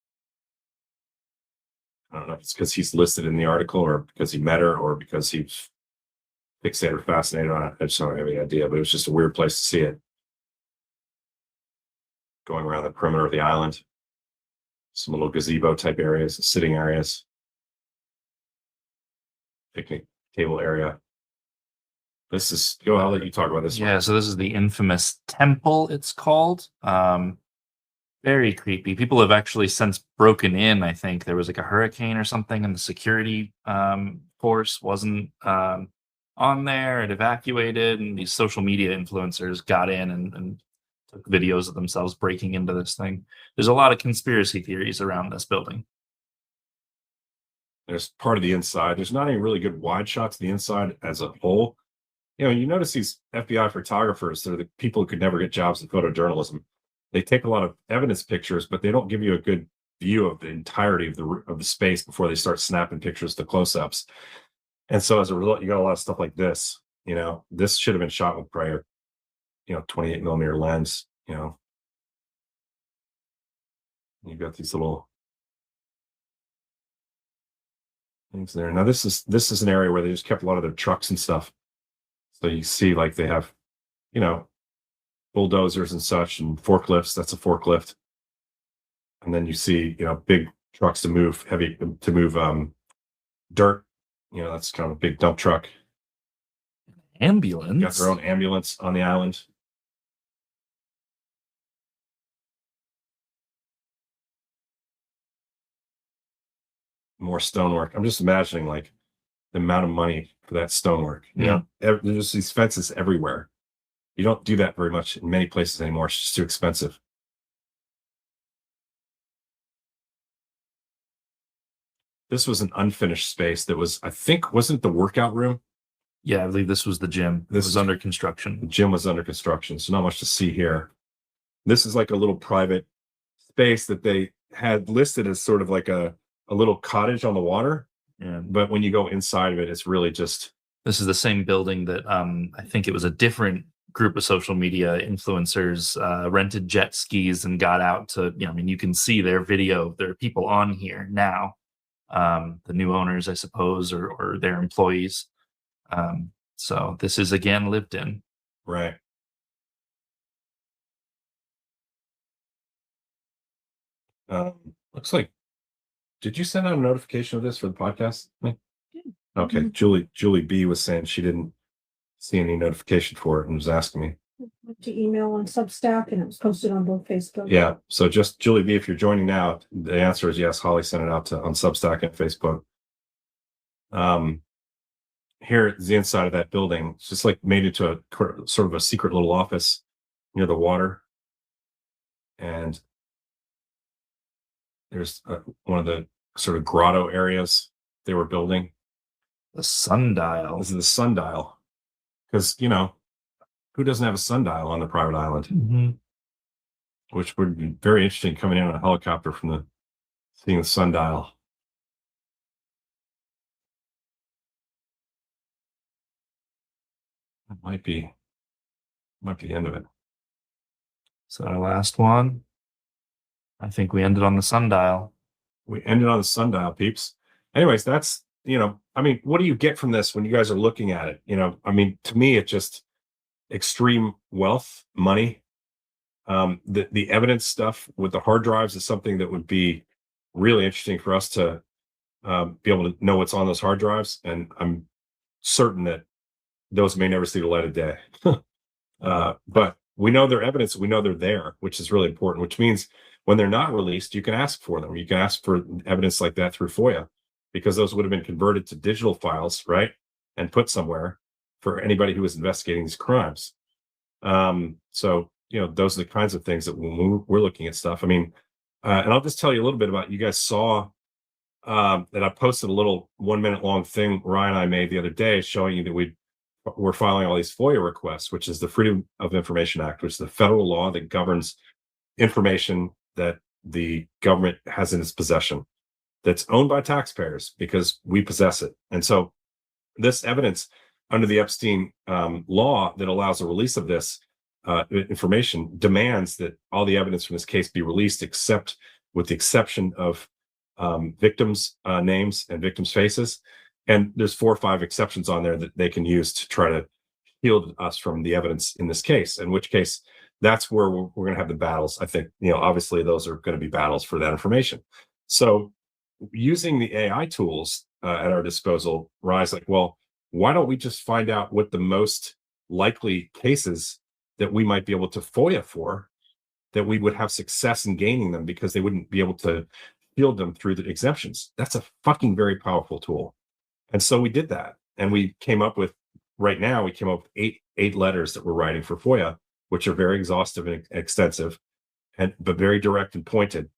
I don't know if it's because he's listed in the article or because he met her or because he was fixated or fascinated on it. I just don't have any idea, but it was just a weird place to see it. Going around the perimeter of the island, some little gazebo type areas, sitting areas, picnic table area. This is, go, I'll let you talk about this Yeah, one. so this is the infamous temple, it's called. Very creepy. People have actually since broken in. I think there was like a hurricane or something, and the security force wasn't on there. It evacuated, and these social media influencers got in and took videos of themselves breaking into this thing. There's a lot of conspiracy theories around this building. There's part of the inside. There's not any really good wide shots of the inside as a whole. You know, you notice these FBI photographers, they're the people who could never get jobs in photojournalism. They take a lot of evidence pictures, but they don't give you a good view of the entirety of the space before they start snapping pictures, the close-ups. And so as a result, you got a lot of stuff like this. You know, this should have been shot with prior, 28 millimeter lens. You've got these little things there. Now this is an area where they just kept a lot of their trucks and stuff. So you see, like they have, bulldozers and such, and forklifts. That's a forklift. And then you see, big trucks to move dirt. That's kind of a big dump truck. Ambulance. Got their own ambulance on the island. More stonework. I'm just imagining like the amount of money for that stonework. There's just these fences everywhere. You don't do that very much in many places anymore. It's just too expensive. This was an unfinished space that was, I think, wasn't it the workout room? Yeah, I believe this was the gym. This was under The construction. gym was under construction, so not much to see here. This is like a little private space that they had listed as sort of like a little cottage on the water. Yeah. But when you go inside of it, it's really just. This is the same building that I think it was a different group of social media influencers rented jet skis and got out to, you can see their video. There are people on here now, the new owners, I suppose, or their employees. So this is again lived in. Right. Looks like, did you send out a notification of this for the podcast? Yeah. Okay. Mhm. Julie B was saying she didn't see any notification for it and was asking me. Went to email on Substack, and it was posted on both Facebook. Yeah. So just Julie B, if you're joining now, the answer is yes. Holly sent it out on Substack and Facebook. Here is the inside of that building. It's just like made into a sort of a secret little office near the water. And there's one of the sort of grotto areas they were building. The sundial. This is the sundial. Because, who doesn't have a sundial on the private island? Mm-hmm. Which would be very interesting coming in on a helicopter from seeing the sundial. That might be the end of it. So our last one. I think we ended on the sundial. We ended on the sundial, peeps. Anyways, that's, what do you get from this when you guys are looking at it? To me, it's just extreme wealth, money. The evidence stuff with the hard drives is something that would be really interesting for us to be able to know what's on those hard drives. And I'm certain that those may never see the light of day. But we know they're evidence. We know they're there, which is really important, which means when they're not released, you can ask for them. You can ask for evidence like that through FOIA, because those would have been converted to digital files, right? And put somewhere for anybody who was investigating these crimes. So, those are the kinds of things that when we're looking at stuff. And I'll just tell you a little bit about, you guys saw that I posted a little 1 minute long thing Ryan and I made the other day showing you that we're filing all these FOIA requests, which is the Freedom of Information Act, which is the federal law that governs information that the government has in its possession that's owned by taxpayers because we possess it. And so this evidence under the Epstein law that allows the release of this information demands that all the evidence from this case be released, except with the exception of victims' names and victims' faces. And there's 4 or 5 exceptions on there that they can use to try to shield us from the evidence in this case, in which case that's where we're going to have the battles. I think, obviously those are going to be battles for that information. So using the AI tools at our disposal, Rise, like, well, why don't we just find out what the most likely cases that we might be able to FOIA for, that we would have success in gaining them because they wouldn't be able to shield them through the exemptions. That's a fucking very powerful tool. And so we did that. And we came up with, right now, we came up with eight letters that we're writing for FOIA, which are very exhaustive and extensive, but very direct and pointed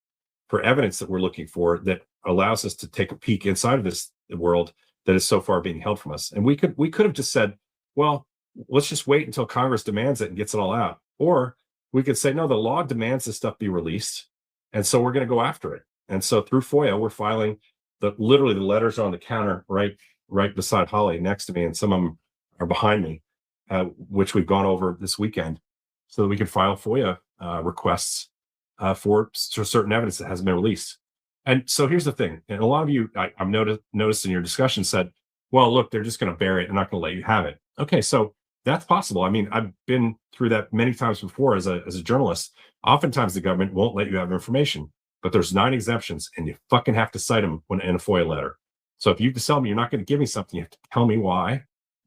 for evidence that we're looking for that allows us to take a peek inside of this world that is so far being held from us. And we could have just said, well, let's just wait until Congress demands it and gets it all out. Or we could say, no, the law demands this stuff be released. And so we're going to go after it. And so through FOIA, we're filing literally the letters are on the counter right beside Holly next to me. And some of them are behind me, which we've gone over this weekend so that we can file FOIA requests for certain evidence that hasn't been released. And so here's the thing. And a lot of you, I've noticed in your discussion said, well, look, they're just going to bury it and not going to let you have it. Okay, so that's possible. I mean, I've been through that many times before as a journalist. Oftentimes the government won't let you have information, but there's 9 exemptions and you fucking have to cite them when in a FOIA letter. So if you tell me you're not going to give me something, you have to tell me why.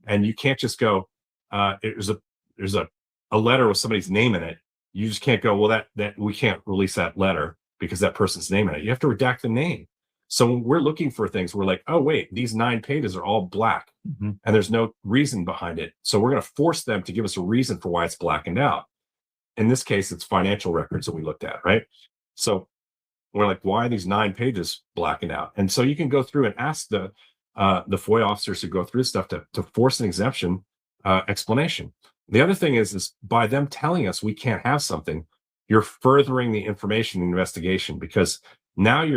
And you can't just go, there's a letter with somebody's name in it. You just can't go, well, that we can't release that letter because that person's name in it. You have to redact the name. So when we're looking for things, we're like, oh, wait, these 9 pages are all black and there's no reason behind it. So we're going to force them to give us a reason for why it's blackened out. In this case, it's financial records that we looked at, right? So we're like, why are these 9 pages blackened out? And so you can go through and ask the FOIA officers who go through this stuff to force an exemption explanation. The other thing is by them telling us we can't have something, you're furthering the information investigation, because now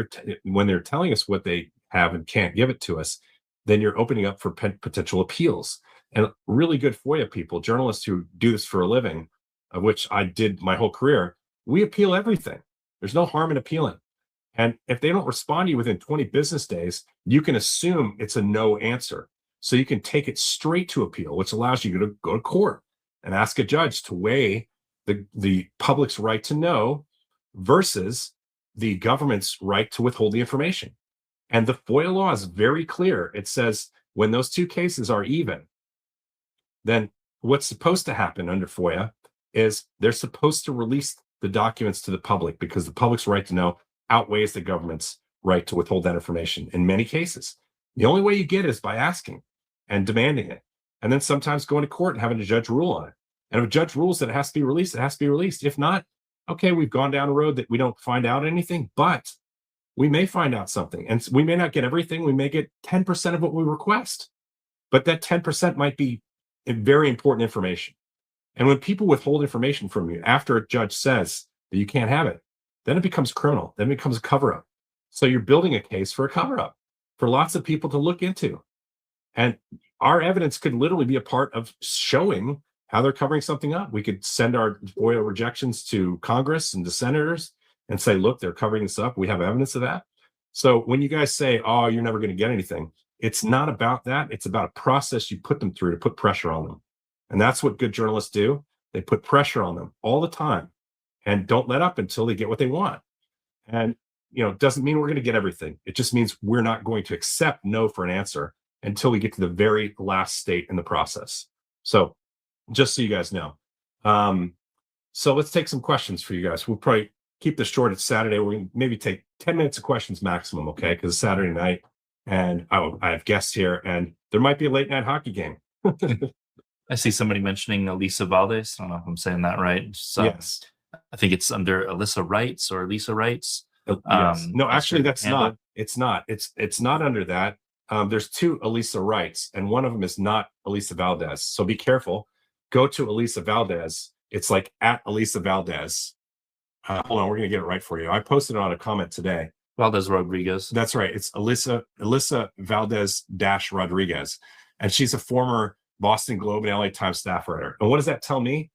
when they're telling us what they have and can't give it to us, then you're opening up for potential appeals. And really good FOIA people, journalists who do this for a living, of which I did my whole career, we appeal everything. There's no harm in appealing. And if they don't respond to you within 20 business days, you can assume it's a no answer. So you can take it straight to appeal, which allows you to go to court and ask a judge to weigh the public's right to know versus the government's right to withhold the information. And the FOIA law is very clear. It says when those 2 cases are even, then what's supposed to happen under FOIA is they're supposed to release the documents to the public because the public's right to know outweighs the government's right to withhold that information in many cases. The only way you get it is by asking and demanding it. And then sometimes going to court and having a judge rule on it. And if a judge rules that it has to be released, it has to be released. If not, okay, we've gone down a road that we don't find out anything, but we may find out something. And we may not get everything. We may get 10% of what we request. But that 10% might be very important information. And when people withhold information from you after a judge says that you can't have it, then it becomes criminal. Then it becomes a cover-up. So you're building a case for a cover-up for lots of people to look into. And our evidence could literally be a part of showing how they're covering something up. We could send our FOIA rejections to Congress and to senators and say, look, they're covering this up. We have evidence of that. So when you guys say, oh, you're never going to get anything, it's not about that. It's about a process you put them through to put pressure on them. And that's what good journalists do. They put pressure on them all the time and don't let up until they get what they want. And, it doesn't mean we're going to get everything. It just means we're not going to accept no for an answer until we get to the very last state in the process. So just so you guys know. So let's take some questions for you guys. We'll probably keep this short. It's Saturday. We're going to maybe take 10 minutes of questions maximum, okay? Because it's Saturday night and I have guests here and there might be a late night hockey game. I see somebody mentioning Elisa Valdez. I don't know if I'm saying that right. So Yes. I think it's under Alyssa Wrights or Lisa Wrights. Yes. No, actually, that's handle. not. It's not. It's not under that. There's 2 Elisa Wrights, and one of them is not Elisa Valdez. So be careful. Go to Elisa Valdez. It's like at Elisa Valdez. Hold on, we're gonna get it right for you. I posted it on a comment today. Valdez Rodriguez. That's right. It's Elisa Valdez Rodriguez, and she's a former Boston Globe and LA Times staff writer. And what does that tell me?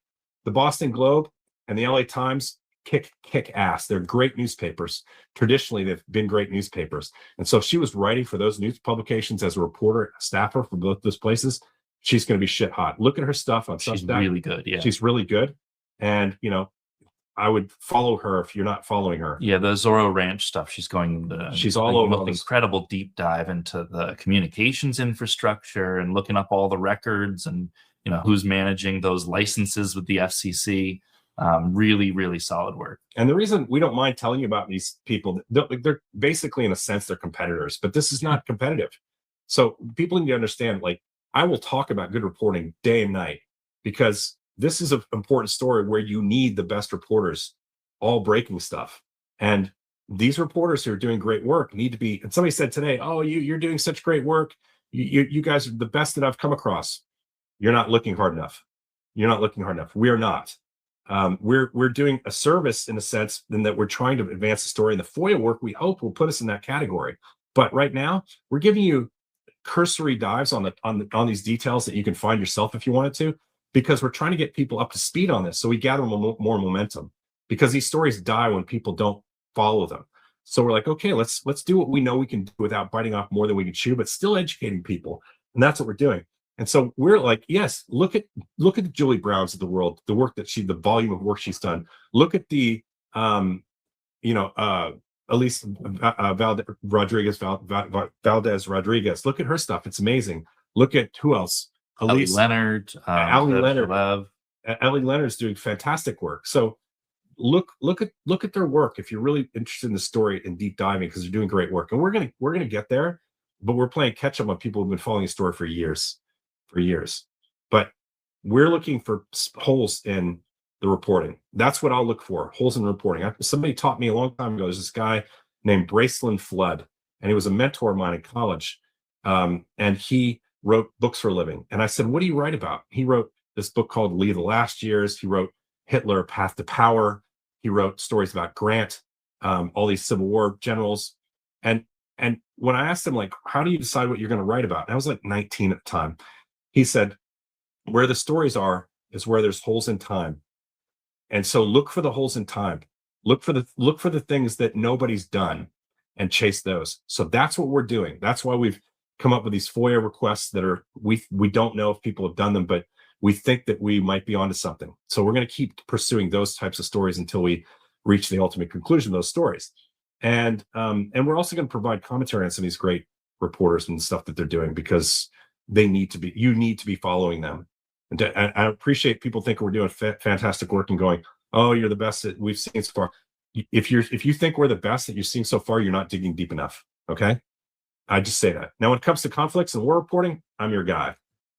the Boston Globe and the LA Times kick ass. They're great newspapers. Traditionally, they've been great newspapers. And so if she was writing for those news publications as a reporter, a staffer for both those places, she's going to be shit hot. Look at her stuff on She's Substack. really good. Yeah. She's really good. And, you know, I would follow her if you're not following her. Yeah, the Zorro Ranch stuff. She's going. She's all over an incredible deep dive into the communications infrastructure and looking up all the records and who's managing those licenses with the FCC. Really, really solid work. And the reason we don't mind telling you about these people, they're basically, in a sense, they're competitors, but this is not competitive. So people need to understand. Like, I will talk about good reporting day and night because this is an important story where you need the best reporters all breaking stuff. And these reporters who are doing great work need to be, and somebody said today, oh, you're doing such great work. You guys are the best that I've come across. You're not looking hard enough. You're not looking hard enough. We are not. We're doing a service in a sense in that we're trying to advance the story. And the FOIA work, we hope, will put us in that category. But right now, we're giving you cursory dives on these details that you can find yourself if you wanted to, because we're trying to get people up to speed on this so we gather more momentum, because these stories die when people don't follow them. So we're like, okay, let's do what we know we can do without biting off more than we can chew, but still educating people. And that's what we're doing. And so we're like, yes, look at the Julie Browns of the world, the work that the volume of work she's done. Look at the Elise Valdez Rodriguez. Look at her stuff. It's amazing. Look at who else? Ellie Leonard. Ellie Leonard's doing fantastic work. So look at their work if you're really interested in the story and deep diving, because they're doing great work. And we're gonna get there, but we're playing catch up on people who've been following the story for years. But we're looking for holes in the reporting. That's what I'll look for, holes in reporting. Somebody taught me a long time ago. There's this guy named Bracelin Flood, and he was a mentor of mine in college. And he wrote books for a living. And I said, what do you write about? He wrote this book called Lee the Last Years. He wrote Hitler, Path to Power. He wrote stories about Grant, all these Civil War generals. And when I asked him, like, how do you decide what you're going to write about? And I was like 19 at the time. He said, where the stories are is where there's holes in time. And so look for the holes in time. Look for the things that nobody's done and chase those. So that's what we're doing. That's why we've come up with these FOIA requests that are, we don't know if people have done them, but we think that we might be onto something. So we're going to keep pursuing those types of stories until we reach the ultimate conclusion of those stories. And we're also going to provide commentary on some of these great reporters and stuff that they're doing, because you need to be following them. And I appreciate people thinking we're doing fantastic work and going, oh, you're the best that we've seen so far. If you think we're the best that you've seen so far, you're not digging deep enough. Okay. I just say that. Now, when it comes to conflicts and war reporting, I'm your guy.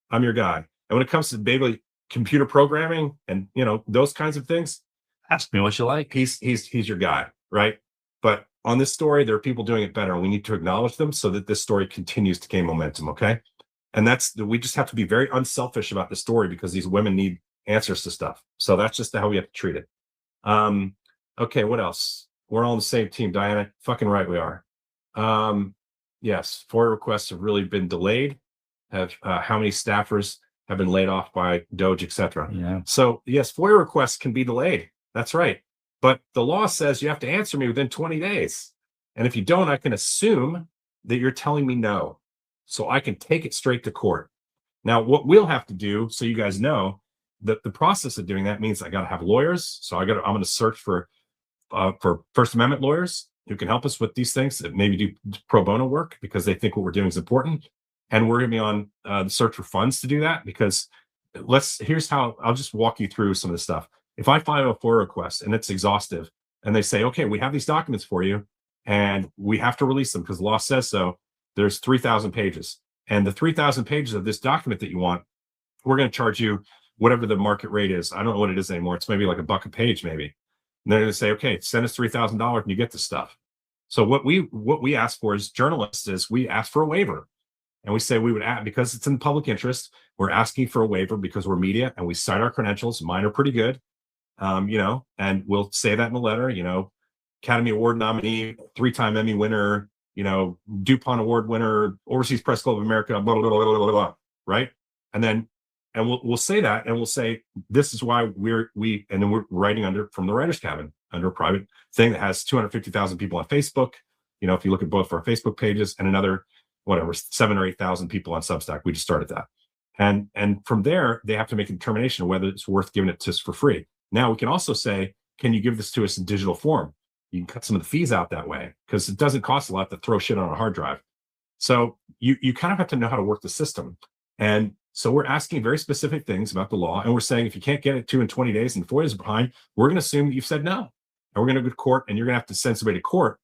And when it comes to basically computer programming and those kinds of things, ask me what you like. He's your guy, right? But on this story, there are people doing it better, and we need to acknowledge them so that this story continues to gain momentum. Okay. And we just have to be very unselfish about the story, because these women need answers to stuff. So that's just how we have to treat it. Okay, what else? We're all on the same team, Diana. Fucking right we are. Yes, FOIA requests have really been delayed. How many staffers have been laid off by Doge, etc. Yeah. So yes, FOIA requests can be delayed. That's right. But the law says you have to answer me within 20 days. And if you don't, I can assume that you're telling me no. So I can take it straight to court. Now, what we'll have to do, so you guys know, that the process of doing that means I got to have lawyers. So I'm going to search for First Amendment lawyers who can help us with these things, that maybe do pro bono work because they think what we're doing is important. And we're going to be on the search for funds to do that, because here's how I'll just walk you through some of the stuff. If I file a FOIA request and it's exhaustive, and they say, okay, we have these documents for you and we have to release them because the law says so, there's 3,000 pages. And the 3,000 pages of this document that you want, we're going to charge you whatever the market rate is. I don't know what it is anymore. It's maybe like $1 a page, maybe. And they're going to say, okay, send us $3,000 and you get the stuff. So what we ask for as journalists is we ask for a waiver. And we say we would add, because it's in the public interest, we're asking for a waiver because we're media and we cite our credentials. Mine are pretty good, and we'll say that in the letter, Academy Award nominee, 3-time Emmy winner, DuPont Award winner, Overseas Press Club of America, blah, blah, blah, blah, blah, blah, right? And then and we'll say that, and we'll say this is why and then we're writing from the writer's cabin under a private thing that has 250,000 people on Facebook. If you look at both of our Facebook pages, and another whatever 7,000 or 8,000 people on Substack, we just started that, and from there they have to make a determination of whether it's worth giving it to us for free. Now we can also say, can you give this to us in digital form? You can cut some of the fees out that way, because it doesn't cost a lot to throw shit on a hard drive. So you kind of have to know how to work the system. And so we're asking very specific things about the law, and we're saying if you can't get it to in 20 days and FOIA is behind, we're going to assume that you've said no, and we're going to go to court, and you're going to have to send somebody to court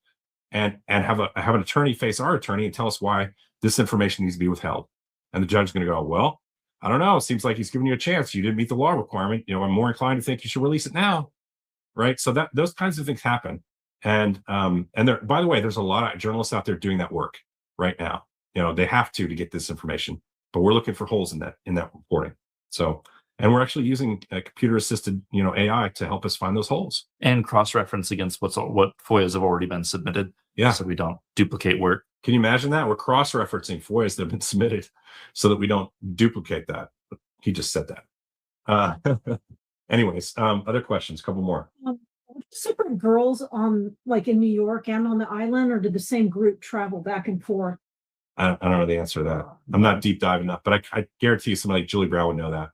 and have an attorney face our attorney and tell us why this information needs to be withheld. And the judge is going to go, well, I don't know. It seems like he's giving you a chance. You didn't meet the law requirement. I'm more inclined to think you should release it now, right? So that those kinds of things happen. And there, by the way, there's a lot of journalists out there doing that work right now. They have to get this information, but we're looking for holes in that reporting. So, and we're actually using computer assisted, AI to help us find those holes and cross-reference against what FOIAs have already been submitted. Yeah. So we don't duplicate work. Can you imagine that? We're cross-referencing FOIAs that have been submitted so that we don't duplicate that. He just said that. Anyways, other questions, a couple more. Separate girls on in New York and on the island, or did the same group travel back and forth? I don't know the answer to that. I'm not deep diving enough, but I guarantee you somebody like Julie Brown would know that.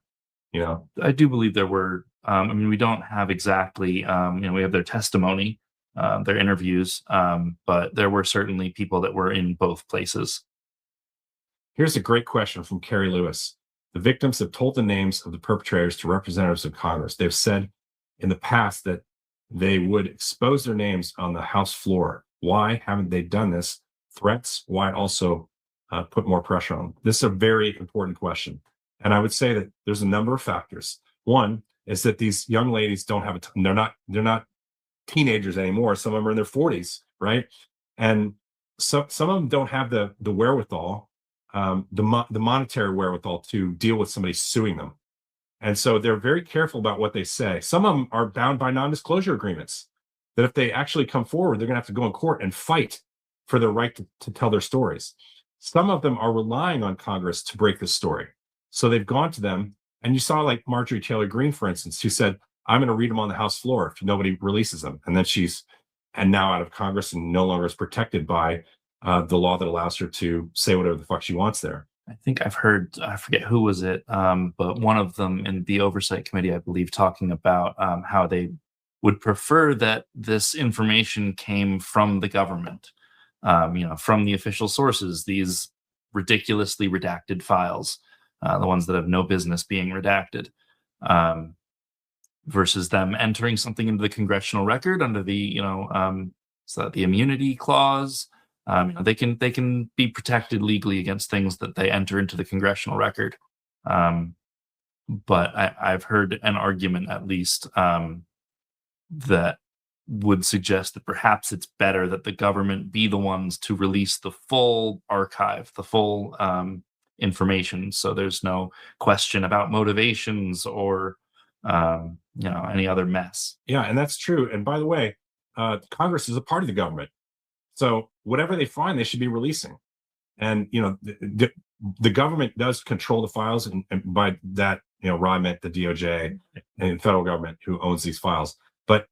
I do believe there were. We don't have exactly. We have their testimony, their interviews, but there were certainly people that were in both places. Here's a great question from Carrie Lewis. The victims have told the names of the perpetrators to representatives of Congress. They've said in the past that they would expose their names on the House floor. Why haven't they done this? Threats? Why also put more pressure on them? This is a very important question. And I would say that there's a number of factors. One is that these young ladies don't have they're not teenagers anymore. Some of them are in their 40s, right? And some of them don't have the wherewithal, the monetary wherewithal to deal with somebody suing them. And so they're very careful about what they say. Some of them are bound by non-disclosure agreements that if they actually come forward, they're going to have to go in court and fight for their right to tell their stories. Some of them are relying on Congress to break this story. So they've gone to them, and you saw like Marjorie Taylor Greene, for instance, who said, I'm going to read them on the House floor if nobody releases them. And then she's now out of Congress and no longer is protected by the law that allows her to say whatever the fuck she wants there. I think I've heard, I forget who was it, but one of them in the Oversight Committee, I believe, talking about how they would prefer that this information came from the government, from the official sources, these ridiculously redacted files, the ones that have no business being redacted, versus them entering something into the congressional record under the, the immunity clause. They can be protected legally against things that they enter into the congressional record. But I've heard an argument, at least, that would suggest that perhaps it's better that the government be the ones to release the full archive, the full information, so there's no question about motivations or any other mess. Yeah, and that's true. And by the way, Congress is a part of the government. So whatever they find, they should be releasing. And, the government does control the files. And by that, Ra meant the DOJ and the federal government who owns these files. But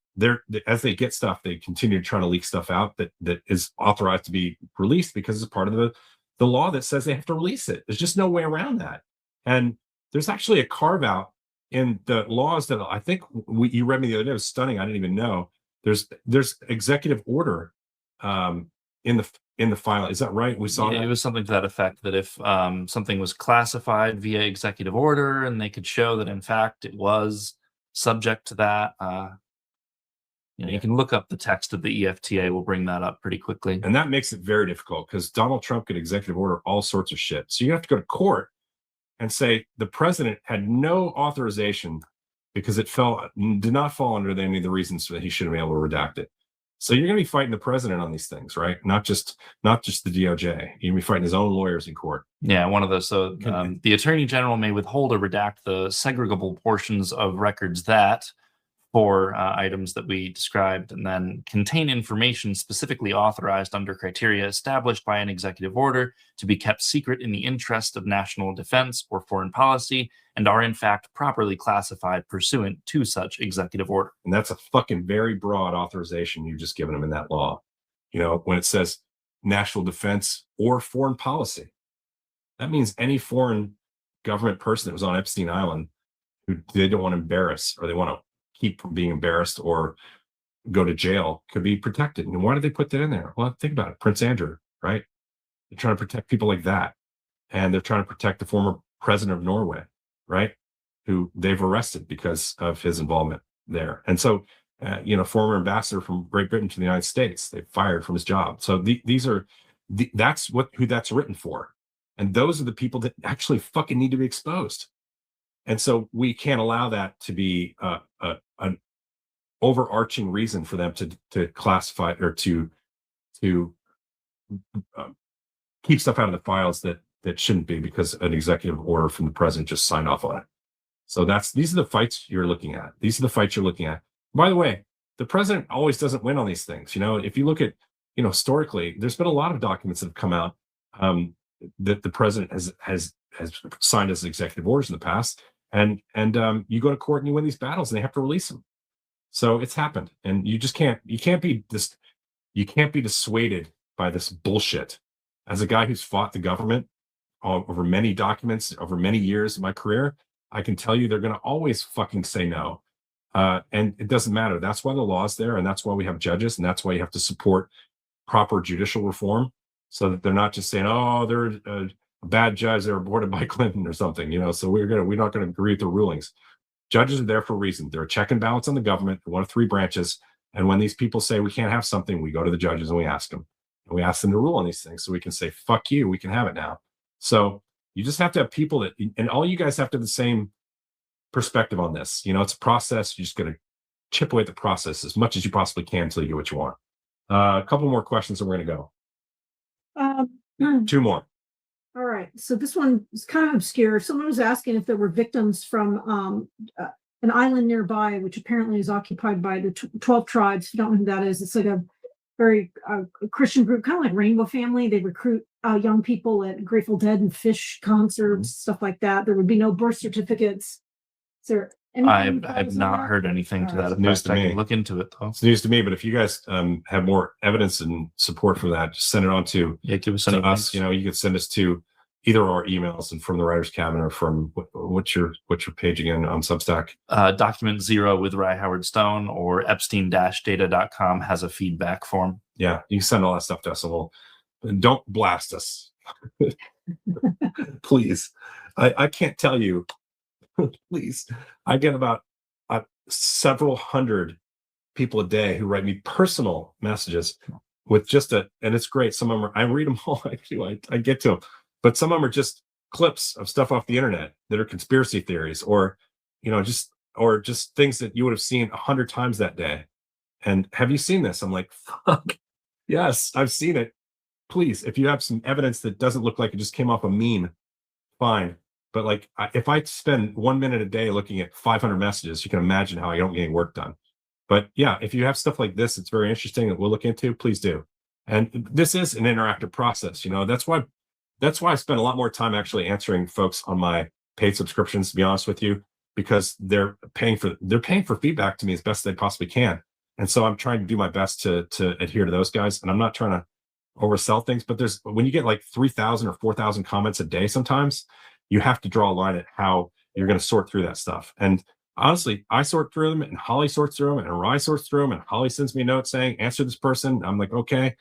as they get stuff, they continue to try to leak stuff out that is authorized to be released because it's part of the law that says they have to release it. There's just no way around that. And there's actually a carve out in the laws that I think you read me the other day. It was stunning. I didn't even know. There's executive order in the file. Is that right? We saw that. It was something to that effect, that if something was classified via executive order and they could show that in fact it was subject to that, you can look up the text of the EFTA. Will bring that up pretty quickly. And that makes it very difficult because Donald Trump could executive order all sorts of shit. So you have to go to court and say the president had no authorization because it did not fall under any of the reasons that he should have been able to redact it. So you're going to be fighting the president on these things, right? Not just the DOJ. You're going to be fighting his own lawyers in court. Yeah, one of those. So the attorney general may withhold or redact the segregable portions of records that four items that we described, and then contain information specifically authorized under criteria established by an executive order to be kept secret in the interest of national defense or foreign policy, and are in fact properly classified pursuant to such executive order. And that's a fucking very broad authorization you've just given them in that law. You know, when it says national defense or foreign policy, that means any foreign government person that was on Epstein Island who they don't want to embarrass, or they want to keep from being embarrassed or go to jail, could be protected. And why did they put that in there? Well, think about it. Prince Andrew, right? They're trying to protect people like that. And they're trying to protect the former president of Norway, right? Who they've arrested because of his involvement there. And so, you know, former ambassador from Great Britain to the United States, they fired from his job. So that's who that's written for. And those are the people that actually fucking need to be exposed. And so we can't allow that to be an overarching reason for them to classify or to keep stuff out of the files that shouldn't be, because an executive order from the president just signed off on it. So these are the fights you're looking at. These are the fights you're looking at. By the way, the president always doesn't win on these things. You know, if you look at, you know, historically, there's been a lot of documents that have come out that the president has signed as executive orders in the past. And you go to court and you win these battles and they have to release them. So it's happened. And you can't be dissuaded by this bullshit. As a guy who's fought the government over many documents, over many years of my career, I can tell you they're going to always fucking say no. And it doesn't matter. That's why the law's there. And that's why we have judges. And that's why you have to support proper judicial reform, so that they're not just saying, oh, they're a bad judge, they're aborted by Clinton or something, you know, so we're not going to agree with the rulings. Judges are there for a reason. They're a check and balance on the government, one of three branches. And when these people say we can't have something, we go to the judges and we ask them. And we ask them to rule on these things so we can say, fuck you, we can have it now. So you just have to have people that, and all you guys have to have the same perspective on this. You know, it's a process. You're just going to chip away at the process as much as you possibly can until you get what you want. A couple more questions and we're going to go. Two more. All right. So this one is kind of obscure. Someone was asking if there were victims from an island nearby, which apparently is occupied by the 12 tribes. If you don't know who that is, it's like a very Christian group, kind of like Rainbow Family. They recruit young people at Grateful Dead and Fish concerts, stuff like that. There would be no birth certificates. Is there anything? I've not heard anything to that News effect. to I me. can look into it though. It's news to me, but if you guys have more evidence and support for that, just send it on to Give us to any us. You know, you could send us to either our emails and from the Writers Cabin, or from what's your page again on Substack? Document 0 with Rye Howard Stone, or epstein-data.com has a feedback form. Yeah, you can send all that stuff to us, and don't blast us. Please. I can't tell you. Please. I get about several hundred people a day who write me personal messages with just and it's great. Some of them I read them all. Actually, I get to them, but some of them are just clips of stuff off the internet that are conspiracy theories, or, you know, just things that you would have seen 100 times that day. And have you seen this? I'm like, fuck. Yes, I've seen it. Please, if you have some evidence that doesn't look like it just came off a meme, fine. But like, if I spend 1 minute a day looking at 500 messages, you can imagine how I don't get any work done. But yeah, if you have stuff like this, it's very interesting that we'll look into, please do. And this is an interactive process. You know, that's why I spend a lot more time actually answering folks on my paid subscriptions, to be honest with you, because they're paying for feedback to me as best they possibly can. And so I'm trying to do my best to adhere to those guys. And I'm not trying to oversell things, but when you get like 3,000 or 4,000 comments a day, sometimes you have to draw a line at how you're going to sort through that stuff. And honestly, I sort through them, and Holly sorts through them, and Rye sorts through them, and Holly sends me a note saying, answer this person. I'm like, okay.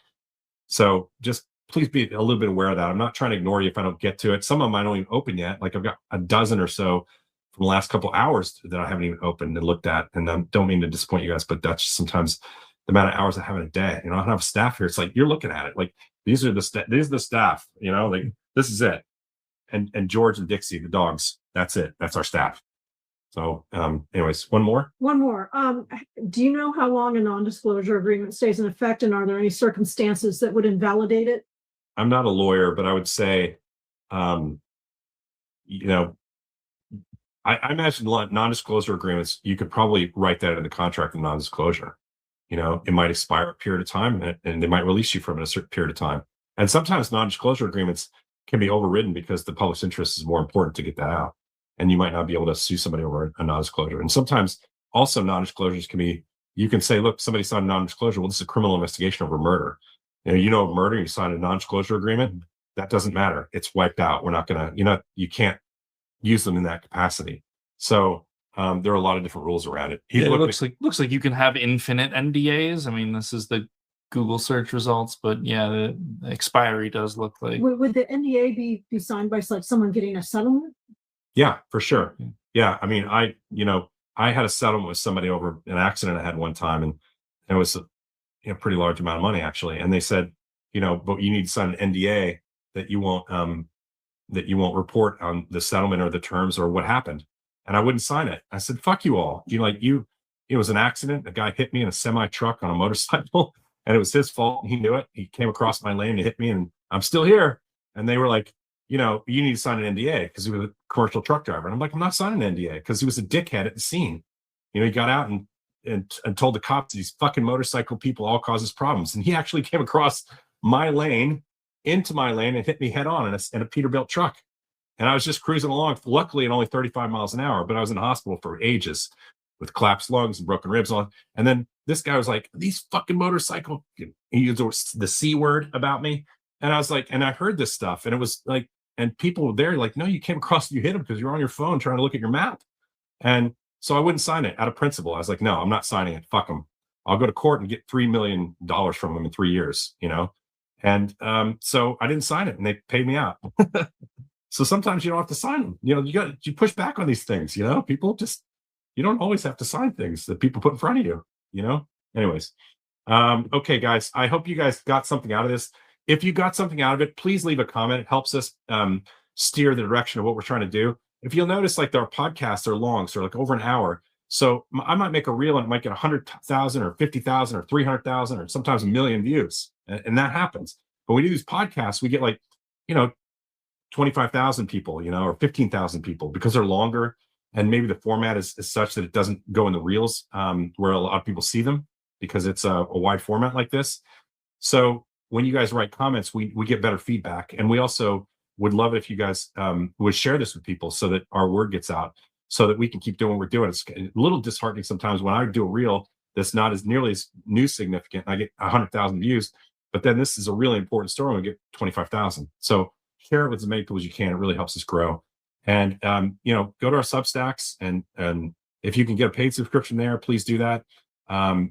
So just please be a little bit aware of that. I'm not trying to ignore you if I don't get to it. Some of them I don't even open yet. Like I've got a dozen or so from the last couple hours that I haven't even opened and looked at. And I don't mean to disappoint you guys, but that's just sometimes the amount of hours I have in a day. You know, I don't have staff here. It's like, you're looking at it. Like these are the staff, you know, like this is it. And George and Dixie, the dogs, that's it. That's our staff. So anyways, one more. Do you know how long a non-disclosure agreement stays in effect, and are there any circumstances that would invalidate it? I'm not a lawyer, but I would say, you know, I imagine non-disclosure agreements, you could probably write that in the contract of non-disclosure. It might expire a period of time and they might release you from it a certain period of time. And sometimes non-disclosure agreements can be overridden because the public's interest is more important to get that out. And you might not be able to sue somebody over a non-disclosure. And sometimes also non-disclosures can be, you can say, look, somebody signed a non-disclosure. Well, this is a criminal investigation over murder. Murder, you sign a non-disclosure agreement. That doesn't matter. It's wiped out. We're not going to, you can't use them in that capacity. So there are a lot of different rules around it. It looks like you can have infinite NDAs. I mean, this is the Google search results, but yeah, the expiry does look like. Would the NDA be signed by like someone getting a settlement? Yeah, for sure. Yeah, I mean, I had a settlement with somebody over an accident I had one time, and it was a pretty large amount of money actually. And they said, but you need to sign an NDA that you won't report on the settlement or the terms or what happened. And I wouldn't sign it. I said, fuck you all. It was an accident. A guy hit me in a semi truck on a motorcycle and it was his fault. He knew it. He came across my lane and hit me and I'm still here. And they were like, you need to sign an NDA because he was a commercial truck driver. And I'm like, I'm not signing an NDA because he was a dickhead at the scene. He got out and told the cops these fucking motorcycle people all causes problems. And he actually came across my lane into my lane and hit me head on in a Peterbilt truck. And I was just cruising along, luckily at only 35 miles an hour, but I was in the hospital for ages with collapsed lungs and broken ribs on. And then this guy was like, these fucking motorcycle, he used the C word about me. And I was like, and I heard this stuff and it was like, and people were there like, no, you came across, you hit him because you're on your phone trying to look at your map. And so I wouldn't sign it out of principle. I was like, no, I'm not signing it. Fuck them. I'll go to court and get $3 million from them in 3 years, And so I didn't sign it and they paid me out. So sometimes you don't have to sign them. You push back on these things, people just, you don't always have to sign things that people put in front of you, anyways. Okay, guys, I hope you guys got something out of this. If you got something out of it, please leave a comment. It helps us steer the direction of what we're trying to do. If you'll notice, like our podcasts are long, so like over an hour. So I might make a reel and it might get 100,000 or 50,000 or 300,000 or sometimes 1 million views. And that happens. But when we do these podcasts, we get like, 25,000 people, or 15,000 people because they're longer. And maybe the format is such that it doesn't go in the reels where a lot of people see them because it's a wide format like this. So when you guys write comments, we get better feedback. And we also would love it if you guys would share this with people so that our word gets out so that we can keep doing what we're doing. It's a little disheartening sometimes when I do a reel that's not as nearly as news significant. I get 100,000 views, but then this is a really important story and we get 25,000. So share it with as many people as you can. It really helps us grow. And, go to our Substacks and if you can get a paid subscription there, please do that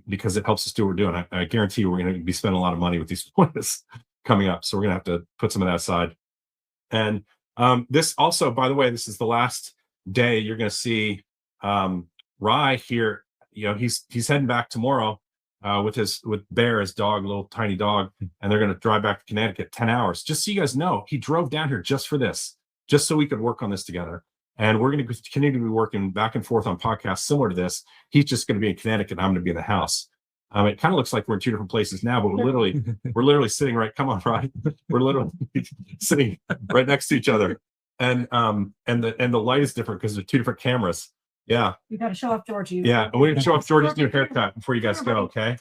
because it helps us do what we're doing. I guarantee you we're going to be spending a lot of money with these points coming up. So we're going to have to put some of that aside. And this also, by the way, this is the last day you're going to see Rye here. He's heading back tomorrow with Bear, his dog, little tiny dog, and they're going to drive back to Connecticut 10 hours. Just so you guys know, he drove down here just for this, just so we could work on this together. And we're going to continue to be working back and forth on podcasts similar to this. He's just going to be in Connecticut and I'm going to be in the house. It kind of looks like we're in two different places now, but we're literally sitting right. Come on, Ryan. We're literally sitting right next to each other, and the light is different because there's two different cameras. Yeah, You got to show off Georgie. yeah. And we're gonna show off George's new haircut before you guys go. Okay.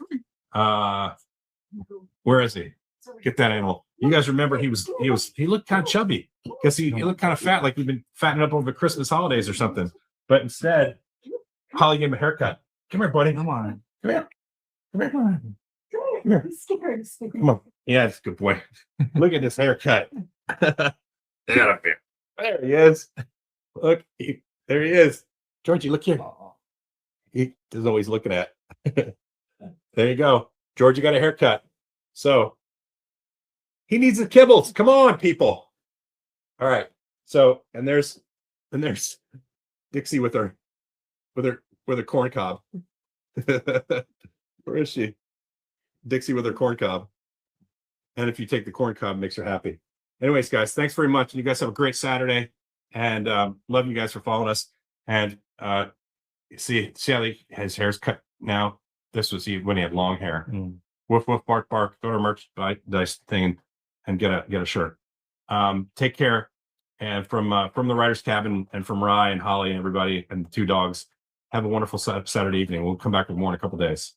Where is he? Get that animal. You guys remember he looked kind of chubby. Guess he looked kind of fat, like we've been fattening up over the Christmas holidays or something. But instead, Holly gave him a haircut. Come here, buddy. Come on. Come here. Come here. Come here. I'm scared. Come on. Yeah, it's a good boy. Look at this haircut. Get up here. There he is. Look, there he is. Georgie, look here. He doesn't know what he's looking at. There you go. Georgie got a haircut. So he needs the kibbles. Come on, people. All right. So and there's Dixie with her corn cob. Where is she? Dixie with her corn cob. And if you take the corn cob, it makes her happy. Anyways, guys, thanks very much. And you guys have a great Saturday. And love you guys for following us. And see how his hair's cut now. This was when he had long hair. Woof woof bark bark. Go to our merchandise thing and get a shirt. Take care. And from the writer's cabin and from Rye and Holly and everybody and the two dogs, have a wonderful Saturday evening. We'll come back with more in a couple days.